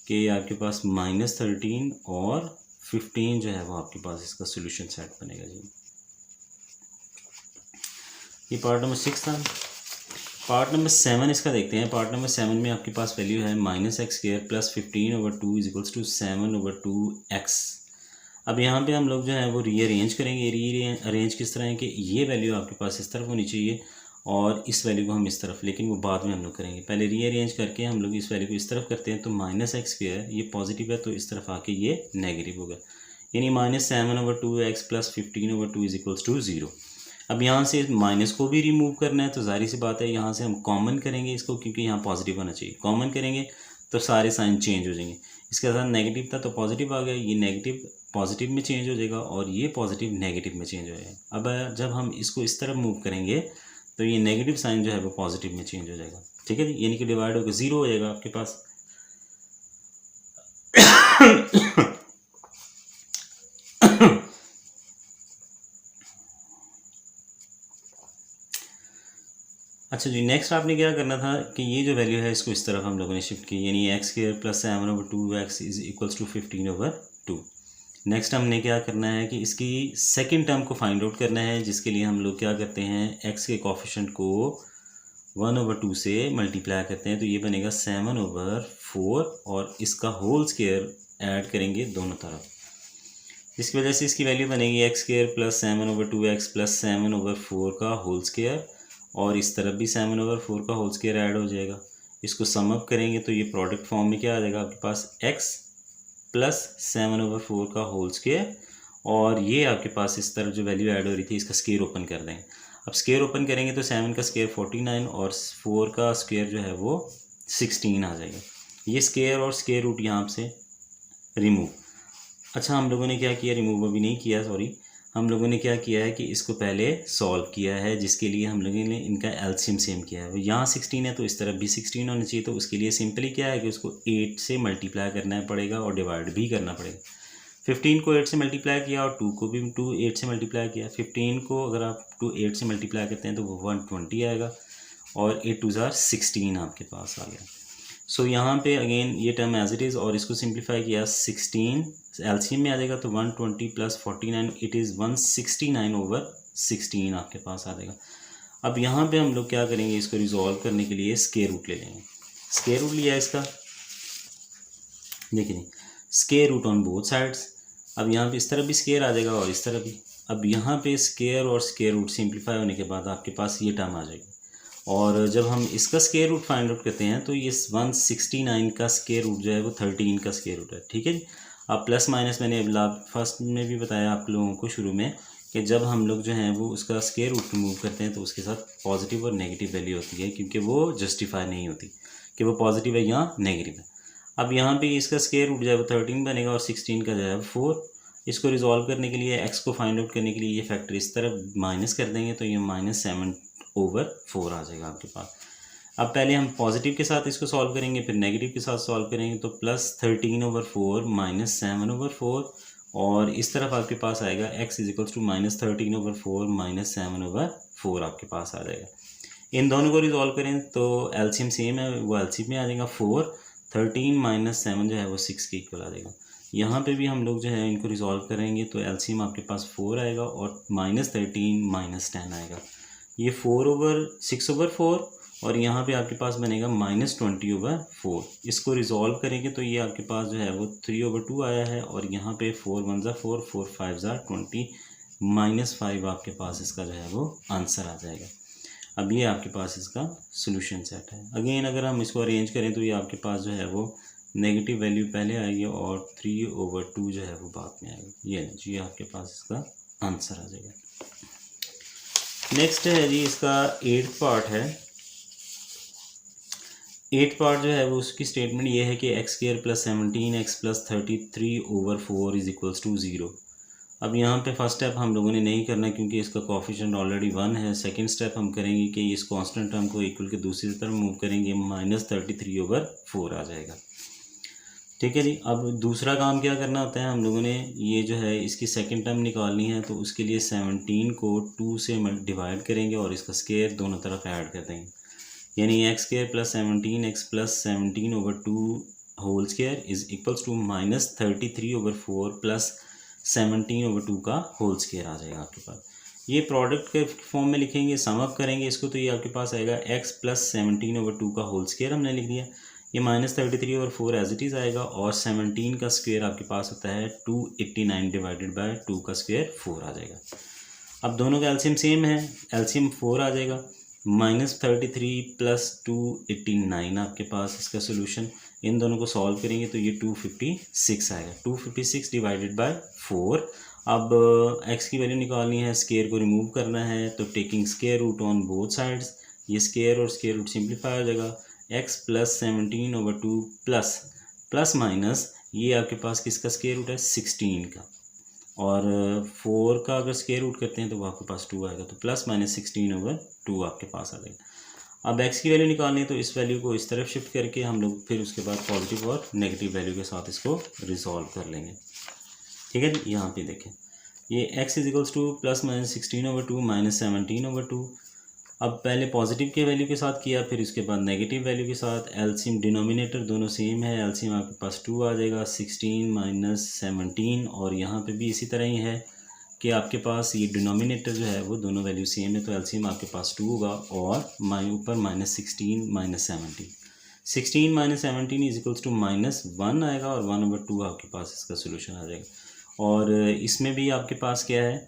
कि आपके पास -13 और 15 जो है वो आपके पास इसका सोल्यूशन सेट बनेगा जी। ये पार्ट नंबर 6 था। पार्ट नंबर 7 इसका देखते हैं। पार्ट नंबर 7 में आपके पास वैल्यू है -x² + 15/2 = 7/2x। अब यहाँ पे हम लोग जो है वो रीअरेंज करेंगे। रीअरेंज किस तरह है कि ये वैल्यू आपके पास इस तरफ होनी चाहिए और इस वैल्यू को हम इस तरफ, लेकिन वो बाद में हम लोग करेंगे। पहले रीअरेंज करके हम लोग इस वैल्यू को इस तरफ करते हैं, तो -x² ये पॉजिटिव है तो इस तरफ आके ये नेगेटिव होगा, यानी -7/2x + 15/2 = 0। अब यहाँ से माइनस को भी रिमूव करना है, तो जाहिर सी बात है यहाँ से हम कॉमन करेंगे इसको, क्योंकि यहाँ पॉजिटिव होना चाहिए। कॉमन करेंगे तो सारे साइन चेंज हो जाएंगे। इसके साथ नेगेटिव था तो पॉजिटिव आ गया, ये नेगेटिव पॉजिटिव में चेंज हो जाएगा और ये पॉजिटिव नेगेटिव में चेंज हो जाएगा। अब जब हम इसको इस तरफ मूव करेंगे तो ये नेगेटिव साइन जो है वो पॉजिटिव में चेंज हो जाएगा, ठीक है जी, यानी कि डिवाइड होकर 0 हो जाएगा आपके पास। अच्छा जी, नेक्स्ट आपने क्या करना था कि ये जो वैल्यू है इसको इस तरफ हम लोगों ने शिफ्ट की, यानी x² + 7/2x = 15/2। नेक्स्ट हमने क्या करना है कि इसकी सेकंड टर्म को फाइंड आउट करना है, जिसके लिए हम लोग क्या करते हैं, x के कोफिशिएंट को 1/2 से मल्टीप्लाई करते हैं, तो ये बनेगा 7/4 और इसका होल स्क्वायर ऐड करेंगे दोनों तरफ। इसकी वजह से इसकी वैल्यू बनेगी x² + 7/2x + 7/4 का होल स्क्वायर, और इस तरफ भी 7/4 का होल स्क्वायर ऐड हो जाएगा। इसको सम अप करेंगे तो ये प्रोडक्ट फॉर्म में क्या आ जाएगा आपके पास, x + 7/4 का होल स्क्वायर, और ये आपके पास इस तरफ जो वैल्यू ऐड हो रही थी इसका स्क्वायर ओपन कर देंगे। अब स्क्वायर ओपन करेंगे तो 7 का स्क्वायर 49 और 4 का स्क्वायर जो है वो 16 आ जाएगा। ये स्क्वायर और स्क्वायर रूट यहाँ से रिमूव। अच्छा, हम लोगों ने क्या किया, रिमूव अभी नहीं किया, सॉरी, हम लोगों ने क्या किया है कि इसको पहले सॉल्व किया है, जिसके लिए हम लोगों ने इनका एलसीएम सेम किया है। यहाँ 16 है तो इस तरफ भी 16 होना चाहिए, तो उसके लिए सिंपली क्या है कि उसको 8 से मल्टीप्लाई करना पड़ेगा और डिवाइड भी करना पड़ेगा। 15 को 8 से मल्टीप्लाई किया और 2 को भी 8 से मल्टीप्लाई किया। 15 को अगर आप 8 से मल्टीप्लाई करते हैं तो वो 120 आएगा और 8 2 ज़ार 16 आपके पास आ गया। सो यहाँ पे अगेन ये टर्म एज इट इज़, और इसको सिंप्लीफाई किया 16 एलसीएम में आ जाएगा तो 120 + 49 इट इज़ 169/16 आपके पास आ जाएगा। अब यहाँ पे हम लोग क्या करेंगे, इसको रिजॉल्व करने के लिए स्क्वायर रूट ले लेंगे। स्क्वायर रूट लिया इसका, देखिए square root on both sides. अब यहाँ पे इस तरफ भी स्क्वायर आ जाएगा और इस तरफ भी। अब यहाँ पे स्क्वायर और स्क्वायर रूट सिंप्लीफाई होने के बाद आपके पास ये टर्म आ जाएगी, और जब हम इसका स्क्वायर रूट फाइंड आउट करते हैं तो ये 169 का स्क्वायर रूट जो है वो 13 का स्क्वायर रूट है, ठीक है जी। अब प्लस माइनस मैंने फर्स्ट में भी बताया आप लोगों को शुरू में कि जब हम लोग जो हैं वो उसका स्क्वायर रूट रिमूव करते हैं तो उसके साथ पॉजिटिव और नेगेटिव वैल्यू होती है, क्योंकि वो जस्टिफाई नहीं होती कि वो पॉजिटिव है या नेगेटिव है। अब यहाँ पे इसका स्क्वायर रूट जो है वो 13 बनेगा और 16 का जो है वो 4। इसको रिजॉल्व करने के लिए x को फाइंड आउट करने के लिए ये फैक्टर इस तरफ माइनस कर देंगे तो ये -7/4 आ जाएगा आपके पास। अब पहले हम पॉजिटिव के साथ इसको सॉल्व करेंगे, फिर नेगेटिव के साथ सॉल्व करेंगे, तो +13/4 -7/4, और इस तरफ आपके पास आएगा x = -13/4 -7/4 आपके पास आ जाएगा। इन दोनों को रिजॉल्व करें तो एलसीएम सेम है, वो एलसीएम में आ जाएगा 4, 13 - 7 जो है वो 6 के इक्वल आ जाएगा। यहाँ पे भी हम लोग जो है इनको रिजॉल्व करेंगे तो एलसीएम आपके पास 4 आएगा और -13 - 10 आएगा। ये 4/6/4 और यहाँ पे आपके पास बनेगा -20/4। इसको रिजॉल्व करेंगे तो ये आपके पास जो है वो 3/2 आया है, और यहाँ पे 4 1 ज़ा 4 4 5 ज़ा 20 -5 आपके पास इसका जो है वो आंसर आ जाएगा। अब ये आपके पास इसका सोल्यूशन सेट है। अगेन अगर हम इसको अरेंज करें तो ये आपके पास जो है वो नेगेटिव वैल्यू पहले आएगी और 3/2 जो है वो बाद में आएगी। ये जी आपके पास इसका आंसर आ जाएगा। नेक्स्ट है जी इसका 8th पार्ट है। 8th पार्ट जो है वो उसकी स्टेटमेंट ये है कि x² + 17x + 33/4 = 0। अब यहाँ पे फर्स्ट स्टेप हम लोगों ने नहीं करना क्योंकि इसका कोफिशिएंट ऑलरेडी 1 है। सेकंड स्टेप हम करेंगे कि इस कांस्टेंट टर्म को इक्वल के दूसरी तरफ मूव करेंगे, -33/4 आ जाएगा, ठीक है जी। अब दूसरा काम क्या करना होता है, हम लोगों ने ये जो है इसकी सेकंड टर्म निकालनी है, तो उसके लिए 17 को 2 से डिवाइड करेंगे और इसका स्क्वायर दोनों तरफ ऐड कर देंगे, यानी x² + 17x + 17/2 होल स्क्वायर = -33/4 + 17/2 का होल स्क्वायर आ जाएगा आपके पास। ये प्रोडक्ट के फॉर्म में लिखेंगे, सम अप करेंगे इसको, तो ये आपके पास आएगा x प्लस 17/2 का होल स्क्वायर हमने लिख दिया। ये -33/4 एज इट इज़ आएगा, और 17 का स्क्वायर आपके पास होता है 289 डिवाइडेड बाय 2 का स्क्वायर 4 आ जाएगा। अब दोनों का एलसीएम सेम है, एलसीएम 4 आ जाएगा। -33 प्लस 289 आपके पास इसका सोल्यूशन। इन दोनों को सॉल्व करेंगे तो ये 256 आएगा। 256 डिवाइडेड बाय 4। अब x की वैल्यू निकालनी है, स्क्वायर को रिमूव करना है, तो taking square root on both sides, ये स्क्वायर और स्क्वायर रूट सिंप्लीफाई हो जाएगा। x प्लस 17/2 प्लस माइनस ये आपके पास किसका स्क्वायर रूट है, 16 का, और 4 का अगर स्क्वायर रूट करते हैं तो वो आपके पास 2 आएगा, तो प्लस माइनस 16/2 आपके पास आ जाएगा। अब x की वैल्यू निकालनी है, तो इस वैल्यू को इस तरफ शिफ्ट करके हम लोग फिर उसके बाद पॉजिटिव और नेगेटिव वैल्यू के साथ इसको रिजॉल्व कर लेंगे। ठीक है, यहाँ पे देखें, ये x equals to plus minus 16/2 minus 17/2। अब पहले पॉजिटिव के वैल्यू के साथ किया, फिर उसके बाद नेगेटिव वैल्यू के साथ। एलसीएम डिनोमिनेटर दोनों सेम है, एलसीएम आपके पास 2 आ जाएगा, 16 माइनस 17, और यहाँ पे भी इसी तरह ही है कि आपके पास ये डिनोमिनेटर जो है वो दोनों वैल्यू सेम है, तो एलसीएम आपके पास 2 होगा, और ऊपर -16 माइनस 17, 16 माइनस 17 इजिकल्स टू -1 आएगा, और 1/2 आपके पास इसका सोल्यूशन आ जाएगा। और इसमें भी आपके पास क्या है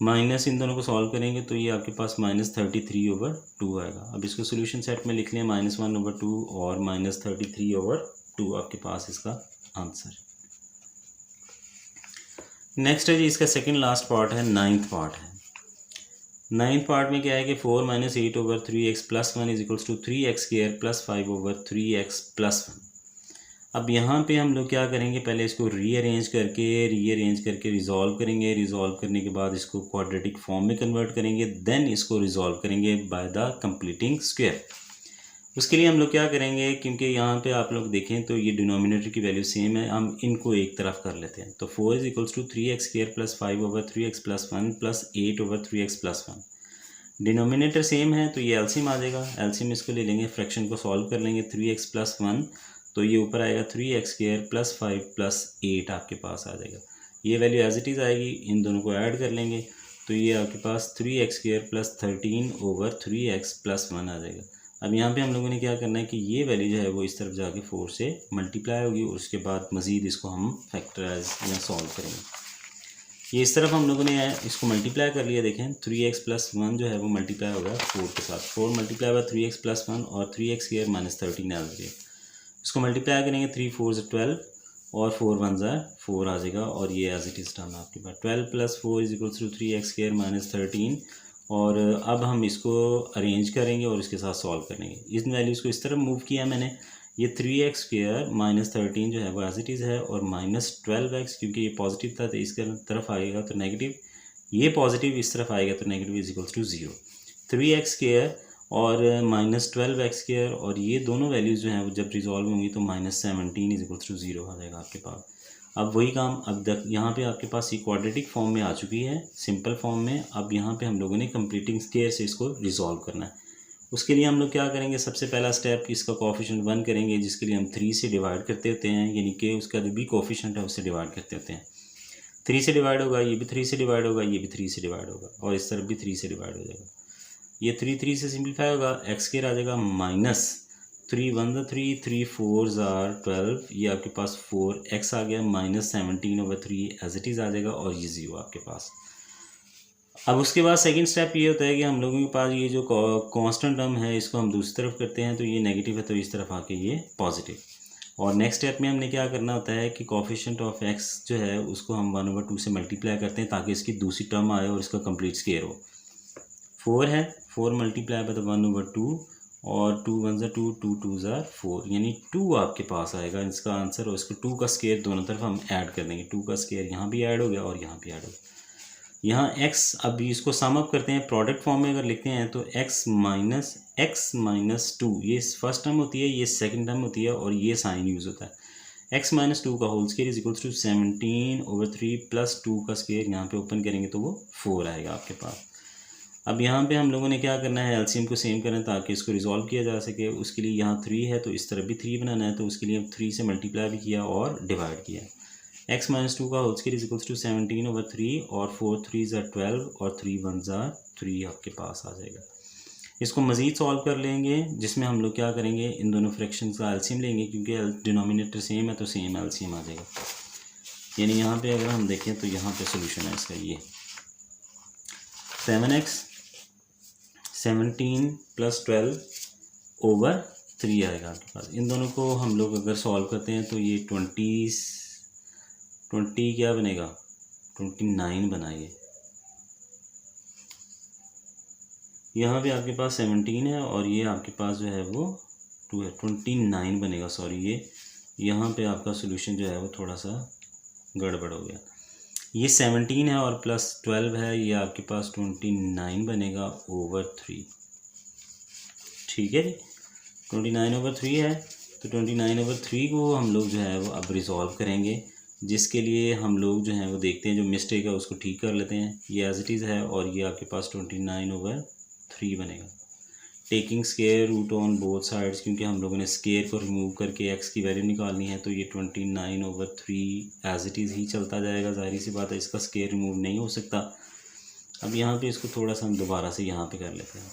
माइनस, इन दोनों को सॉल्व करेंगे तो ये आपके पास -33/2 आएगा। अब इसको सोल्यूशन सेट में लिख लें, -1/2 और -33/2 आपके पास इसका आंसर। नेक्स्ट है जी इसका सेकंड लास्ट पार्ट है, नाइन्थ पार्ट है। नाइन्थ पार्ट में क्या है कि 4 - 8/3x + 1 equals to 3x² + 5/3x + 1। अब यहाँ पे हम लोग क्या करेंगे, पहले इसको रीअरेंज करके रिज़ॉल्व करेंगे। रिज़ॉल्व करने के बाद इसको क्वाड्रेटिक फॉर्म में कन्वर्ट करेंगे, देन इसको रिज़ॉल्व करेंगे बाय द कंप्लीटिंग स्क्वायर। उसके लिए हम लोग क्या करेंगे, क्योंकि यहाँ पे आप लोग देखें तो ये डिनोमिनेटर की वैल्यू सेम है, हम इनको एक तरफ कर लेते हैं। तो 4 = 3x² + 5/3x + 1 + 8/3x + 1। Denominator same है तो ये एलसीएम आ जाएगा, एलसीएम इसको ले लेंगे, फ्रैक्शन को सॉल्व कर लेंगे। 3x + 1 तो ये ऊपर आएगा 3x² + 5 + 8 आपके पास आ जाएगा। ये वैल्यू एज इट इज़ आएगी, इन दोनों को ऐड कर लेंगे तो ये आपके पास 3x² + 13/3x + 1 आ जाएगा। अब यहाँ पे हम लोगों ने क्या करना है कि ये वैल्यू जो है वो इस तरफ जाके 4 से मल्टीप्लाई होगी, और उसके बाद मज़ीद इसको हम फैक्टराइज या सॉल्व करेंगे। ये इस तरफ हम लोगों ने इसको मल्टीप्लाई कर लिया, देखें 3x + 1 जो है वो मल्टीप्लाई होगा 4 के साथ। 4 × 3x + 1 और 3x² - 13 आ जाएगा। इसको मल्टीप्लाई करेंगे, 3 × 4 = 12 और 4 × 1 = 4 आ जाएगा, और ये एज इट इज़ टर्म आपके पास 12 + 4 = 3x² - 13। और अब हम इसको अरेंज करेंगे और इसके साथ सॉल्व करेंगे। इन वैल्यूज़ को इस तरफ मूव किया मैंने, ये 3x² - 13 जो है वो एज इट इज़ है, और -12x क्योंकि ये पॉजिटिव था तो इसके तरफ आएगा तो नेगेटिव, ये पॉजिटिव इस तरफ आएगा तो नेगेटिव = 0। 3x² और -12x² और ये दोनों वैल्यूज़ जो हैं वो जब रिजॉल्व होंगी तो -17 = 0 आ जाएगा आपके पास। अब वही काम अब तक यहाँ पे आपके पास ये क्वाड्रेटिक फॉर्म में आ चुकी है, सिंपल फॉर्म में। अब यहाँ पे हम लोगों ने कंप्लीटिंग स्क्वायर से इसको रिजॉल्व करना है। उसके लिए हम लोग क्या करेंगे, सबसे पहला स्टेप इसका कोएफिशिएंट 1 करेंगे, जिसके लिए हम 3 से डिवाइड करते होते हैं, यानी कि उसका जो भी कोएफिशिएंट है उससे डिवाइड करते होते हैं। 3 से डिवाइड होगा, ये भी 3 से डिवाइड होगा, ये भी 3 से डिवाइड होगा, और इस तरफ भी 3 से डिवाइड हो जाएगा। ये 3 से सिंप्लीफाई होगा, x² आ जाएगा -3 × 1 = 3, 3 × 4 = 12, ये आपके पास 4x आ गया, -17/3 एज इट इज़ आ जाएगा, और ये 0 आपके पास। अब उसके बाद सेकंड स्टेप ये होता है कि हम लोगों के पास ये जो कांस्टेंट टर्म है इसको हम दूसरी तरफ करते हैं, तो ये नेगेटिव है तो इस तरफ आके ये पॉजिटिव। और नेक्स्ट स्टेप में हमने क्या करना होता है कि कोएफिशिएंट ऑफ x जो है उसको हम 1/2 से मल्टीप्लाई करते हैं ताकि इसकी दूसरी टर्म आए और इसका कंप्लीट स्क्वायर हो। 4 है, 4 × 1/2 और 2 × 1 = 2, 2 × 2 = 4, यानी 2 आपके पास आएगा इसका आंसर। और इसको 2 का स्क्वायर दोनों तरफ हम ऐड कर देंगे, 2 का स्क्वायर यहाँ भी ऐड हो गया और यहाँ भी ऐड हो गया। यहाँ x, अभी इसको सम अप करते हैं, प्रोडक्ट फॉर्म में अगर लिखते हैं तो x - 2 ये फर्स्ट टर्म होती है, ये सेकंड टर्म होती है, और ये साइन यूज़ होता है। x - 2 का होल स्क्वायर = 17/3 + 2 का स्क्वायर, यहाँ पे ओपन करेंगे तो वो 4 आएगा आपके पास। अब यहाँ पे हम लोगों ने क्या करना है, एलसीएम को सेम करना है ताकि इसको रिजॉल्व किया जा सके। उसके लिए यहाँ 3 है तो इस तरफ भी 3 बनाना है, तो उसके लिए 3 से मल्टीप्लाई भी किया और डिवाइड किया। x माइनस 2 का whole square is equals to 17/3 और 4 3s are 12 और 3 1s are 3 आपके पास आ जाएगा। इसको मज़ीद सॉल्व कर लेंगे, जिसमें हम लोग क्या करेंगे, इन दोनों फ्रैक्शंस का एलसीएम लेंगे, क्योंकि डिनोमिनेटर सेम है तो सेम एलसीएम आ जाएगा। यानी यहाँ पे अगर हम देखें तो यहाँ पे सोल्यूशन है इसका ये 7x 17 + 12/3 आएगा आपके पास। इन दोनों को हम लोग अगर सॉल्व करते हैं तो ये 20 क्या बनेगा, 29 बनाइए। यहाँ पे आपके पास 17 है और ये आपके पास जो है वो 2 है, 29 बनेगा। सॉरी, ये यहाँ पे आपका सोल्यूशन जो है वो थोड़ा सा गड़बड़ हो गया। ये 17 है और प्लस 12 है, ये आपके पास 29 बनेगा ओवर 3। ठीक है जी, 29/3 है। तो 29/3 को हम लोग जो है वो अब रिज़ॉल्व करेंगे, जिसके लिए हम लोग जो है वो देखते हैं, जो मिस्टेक है उसको ठीक कर लेते हैं। ये एज इट इज़ है और ये आपके पास 29/3 बनेगा। Taking square root on both sides, क्योंकि हम लोगों ने स्क्वायर को रिमूव करके एक्स की वैल्यू निकालनी है, तो ये 29/3 एज इट इज़ ही चलता जाएगा। ज़ाहिर सी बात है, इसका स्क्वायर रिमूव नहीं हो सकता। अब यहाँ पे इसको थोड़ा सा हम दोबारा से यहाँ पे कर लेते हैं।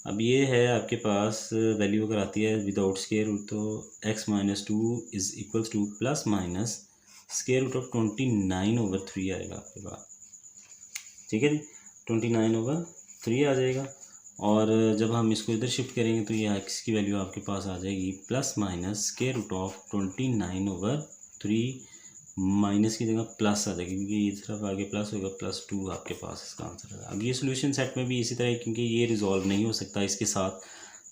अब ये है आपके पास वैल्यू अगर आती है विदाउट स्क्वायर रूट, तो x minus 2 is equals to plus minus square root of 29/3 आएगा आपके पास। ठीक है जी, 29/3 आ जाएगा। और जब हम इसको इधर शिफ्ट करेंगे तो ये x की वैल्यू आपके पास आ जाएगी plus minus square root of 29/3, minus की जगह प्लस आ जाएगी, क्योंकि ये तरफ आगे प्लस होगा, +2 आपके पास इसका आंसर है। अब ये सोल्यूशन सेट में भी इसी तरह, क्योंकि ये रिजॉल्व नहीं हो सकता इसके साथ,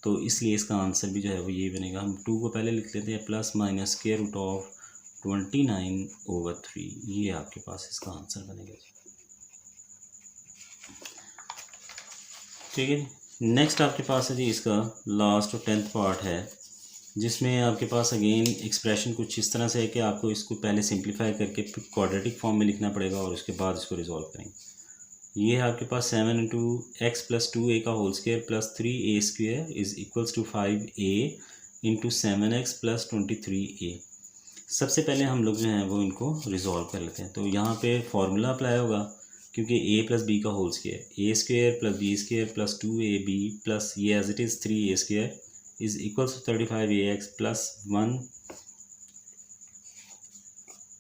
तो इसलिए इसका आंसर भी जो है वो ये बनेगा। हम 2 को पहले लिख लेते हैं, plus minus square root of 29/3, ये आपके पास इसका आंसर बनेगा। ठीक है, नेक्स्ट आपके पास है जी इसका लास्ट और 10th पार्ट है, जिसमें आपके पास अगेन एक्सप्रेशन कुछ इस तरह से है कि आपको इसको पहले सिंप्लीफाई करके क्वाड्रेटिक फॉर्म में लिखना पड़ेगा और उसके बाद इसको रिजॉल्व करेंगे। ये है आपके पास 7 × x + 2a का whole square plus 3a² is equals to 5a × 7x + 23a। सबसे पहले हम लोग जो हैं वो इनको रिजॉल्व कर लेते हैं। तो यहाँ पे फार्मूला अप्लाई होगा, क्योंकि a + b का whole square, a² + b² + 2ab plus ये as it is 3a² is equals to 35ax + 1।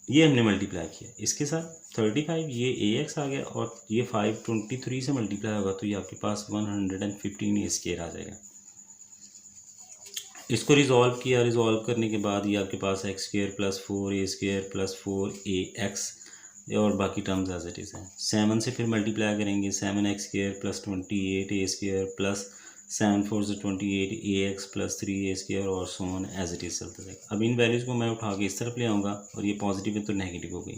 ये हमने मल्टीप्लाई किया इसके साथ 35, ये ax आ गया और ये 5 23 से मल्टीप्लाई होगा तो ये आपके पास 115a² आ जाएगा। इसको रिजॉल्व किया, रिजॉल्व करने के बाद ये आपके पास x² + 4a² + 4ax और बाकी टर्म्स एज इट इज़ हैं। 7 से फिर मल्टीप्लाई करेंगे, 7x² + 28a² प्लस 7 4 से 28 ax + 3a² और so on as it is चलता जाएगा। अब इन वैल्यूज़ को मैं उठा के इस तरफ ले आऊँगा और ये पॉजिटिव है तो नेगेटिव हो गई।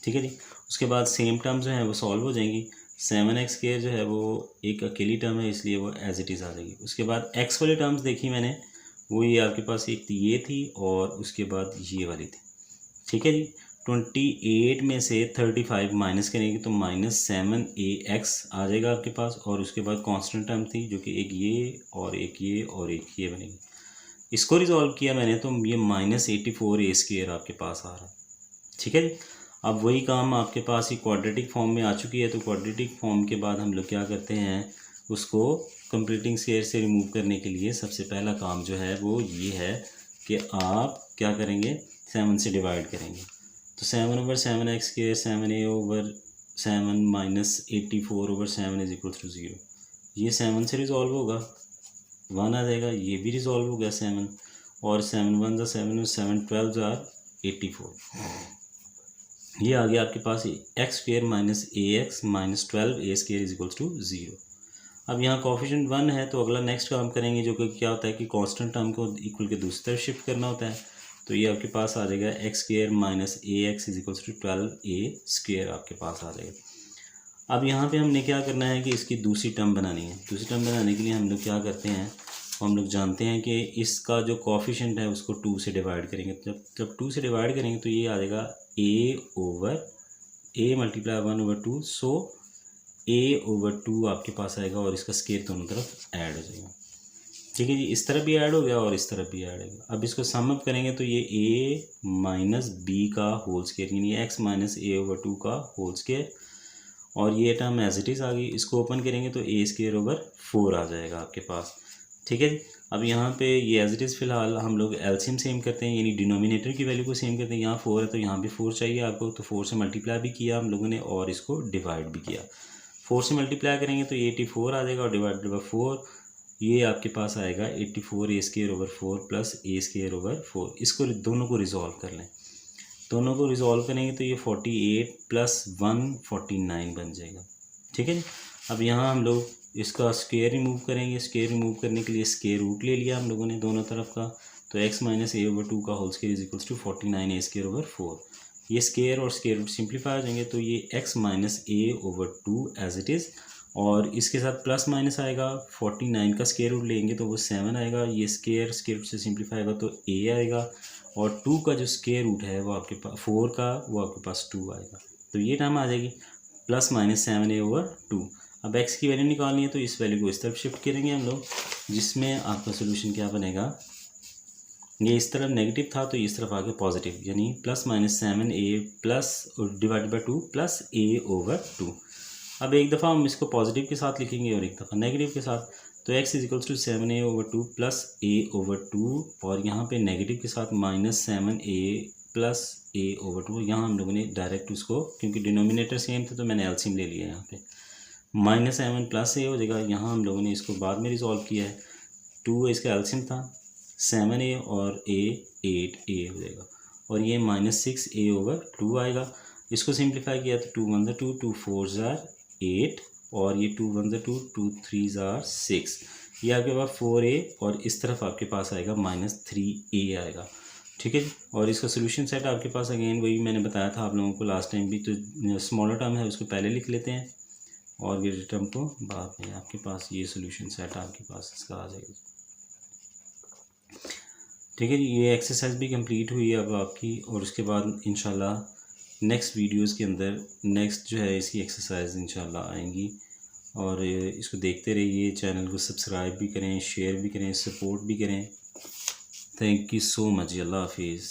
ठीक है जी, उसके बाद सेम टर्म जो है वो सॉल्व हो जाएंगी। 7x² जो है वो एक अकेली टर्म है, इसलिए वो एज इट इज़ आ जाएगी। उसके बाद x वाली टर्म्स देखी मैंने, वो ये आपके पास एक ये थी और उसके बाद ये वाली थी। ठीक है जी, 28 में से 35 माइनस करेंगे तो -7ax आ जाएगा आपके पास, और उसके बाद कांस्टेंट टर्म थी जो कि एक ये और एक ये और एक ये बनेगी। इसको रिजॉल्व किया मैंने तो ये -84a² आपके पास आ रहा है। ठीक है जी, अब वही काम आपके पास ही क्वाड्रेटिक फॉर्म में आ चुकी है, तो क्वाड्रेटिक फॉर्म के बाद हम लोग क्या करते हैं, उसको कंप्लीटिंग स्क्वायर से रिमूव करने के लिए सबसे पहला काम जो है वो ये है कि आप क्या करेंगे, 7 से डिवाइड करेंगे। तो 7/7x² 7a/7 - 84/7 is equal to 0। ये 7 से रिजॉल्व होगा, 1 आ जाएगा। ये भी रिजॉल्व हो गया 7, और 7 1 ज़ा 7 7 12 ज़ा 84। ये आ गया आपके पास x² - ax - 12a² is equal to 0। अब यहाँ कोफिशिएंट 1 है तो अगला नेक्स्ट काम करेंगे, जो कि क्या होता है कि कांस्टेंट टर्म को इक्वल के दूसरी तरफ शिफ्ट करना होता है। तो ये आपके पास आ जाएगा x² - ax is equal to 12a² आपके पास आ जाएगा। अब यहाँ पे हमने क्या करना है कि इसकी दूसरी टर्म बनानी है। दूसरी टर्म बनाने के लिए हम लोग क्या करते हैं, हम लोग जानते हैं कि इसका जो कोफिशिएंट है उसको 2 से डिवाइड करेंगे। जब 2 से डिवाइड करेंगे तो ये आ जाएगा a/a × 1/2, सो a/2 आपके पास आएगा और इसका स्क्वायर दोनों तरफ ऐड हो जाएगा। ठीक है जी, इस तरफ भी ऐड हो गया और इस तरफ भी ऐड हो गया। अब इसको सम अप करेंगे तो ये a माइनस बी का होल स्क्वायर यानी x माइनस ए ओवर 2 का होल स्क्वायर, और ये टर्म एज इट इज़ आ गई। इसको ओपन करेंगे तो a स्क्वायर ओवर 4 आ जाएगा आपके पास। ठीक है जी, अब यहाँ पे ये एज इट इज़ फिलहाल हम लोग एलसीएम सेम करते हैं, यानी डिनोमिनेटर की वैल्यू को सेम करते हैं। यहाँ 4 है तो यहाँ भी 4 चाहिए आपको, तो 4 से मल्टीप्लाई भी किया हम लोगों ने और इसको डिवाइड भी किया। 4 से मल्टीप्लाई करेंगे तो 84 आ जाएगा और डिवाइडेड बाई 4 ये आपके पास आएगा 84 ए स्क्वायर ओवर 4 प्लस ए स्क्वायर ओवर 4। इसको दोनों को रिजॉल्व कर लें, दोनों को रिजॉल्व करेंगे तो ये 48 प्लस 1 49 बन जाएगा। ठीक है जी, अब यहाँ हम लोग इसका स्क्वायर रिमूव करेंगे। स्क्वायर रिमूव करने के लिए स्क्वायर रूट ले लिया हम लोगों ने दोनों तरफ का, तो x माइनस ए ओवर 2 का whole square is equals to 49 a square over 4। ये स्क्वायर और स्क्वायर रूट सिंप्लीफाई हो जाएंगे तो ये x minus a over 2 as it is, और इसके साथ प्लस माइनस आएगा। 49 का स्क्वायर रूट लेंगे तो वो 7 आएगा, ये स्क्वायर रूट से सिंप्लीफाई होगा तो a आएगा, और 2 का जो स्क्वायर रूट है वो आपके पास 4 का वो आपके पास 2 आएगा, तो ये टर्म आ जाएगी प्लस माइनस 7a ओवर 2। अब x की वैल्यू निकालनी है तो इस वैल्यू को इस तरफ शिफ्ट करेंगे हम लोग, जिसमें आपका सोल्यूशन क्या बनेगा, ये इस तरफ नेगेटिव था तो इस तरफ आ गया पॉजिटिव, यानी plus minus 7a plus divide by 2 plus a over 2। अब एक दफ़ा हम इसको पॉजिटिव के साथ लिखेंगे और एक दफ़ा नेगेटिव के साथ, तो x is equals to 7a over 2 plus a over 2, और यहाँ पे नेगेटिव के साथ minus 7a plus a over 2। यहाँ हम लोगों ने डायरेक्ट उसको, क्योंकि डिनोमिनेटर सेम था तो मैंने एलसीएम ले लिया यहाँ पे, माइनस 7 प्लस a हो जाएगा। यहाँ हम लोगों ने इसको बाद में रिजॉल्व किया है, 2 इसका एलसीएम था, 7a और a 8a हो जाएगा, और ये माइनस 6a ओवर 2 आएगा। इसको सिंप्लीफाई किया तो 2 1 2 2 4 8, और ये 2 1 2 2 3 6, ये आपके पास 4a, और इस तरफ आपके पास आएगा माइनस 3a आएगा। ठीक है जी, और इसका सोल्यूशन सेट आपके पास अगेन वही मैंने बताया था आप लोगों को लास्ट टाइम भी, तो स्मॉलर टर्म है उसको पहले लिख लेते हैं और ग्रेटर टर्म को बाद में। आपके पास ये सोल्यूशन सेट आपके पास इसका आ जाएगा। ठीक है जी, ये एक्सरसाइज भी कंप्लीट हुई है अब आपकी, और उसके बाद इंशाल्लाह नेक्स्ट वीडियोस के अंदर नेक्स्ट जो है इसकी एक्सरसाइज इंशाल्लाह आएंगी, और इसको देखते रहिए, चैनल को सब्सक्राइब भी करें, शेयर भी करें, सपोर्ट भी करें। थैंक यू सो मच, अल्लाह हाफिज़।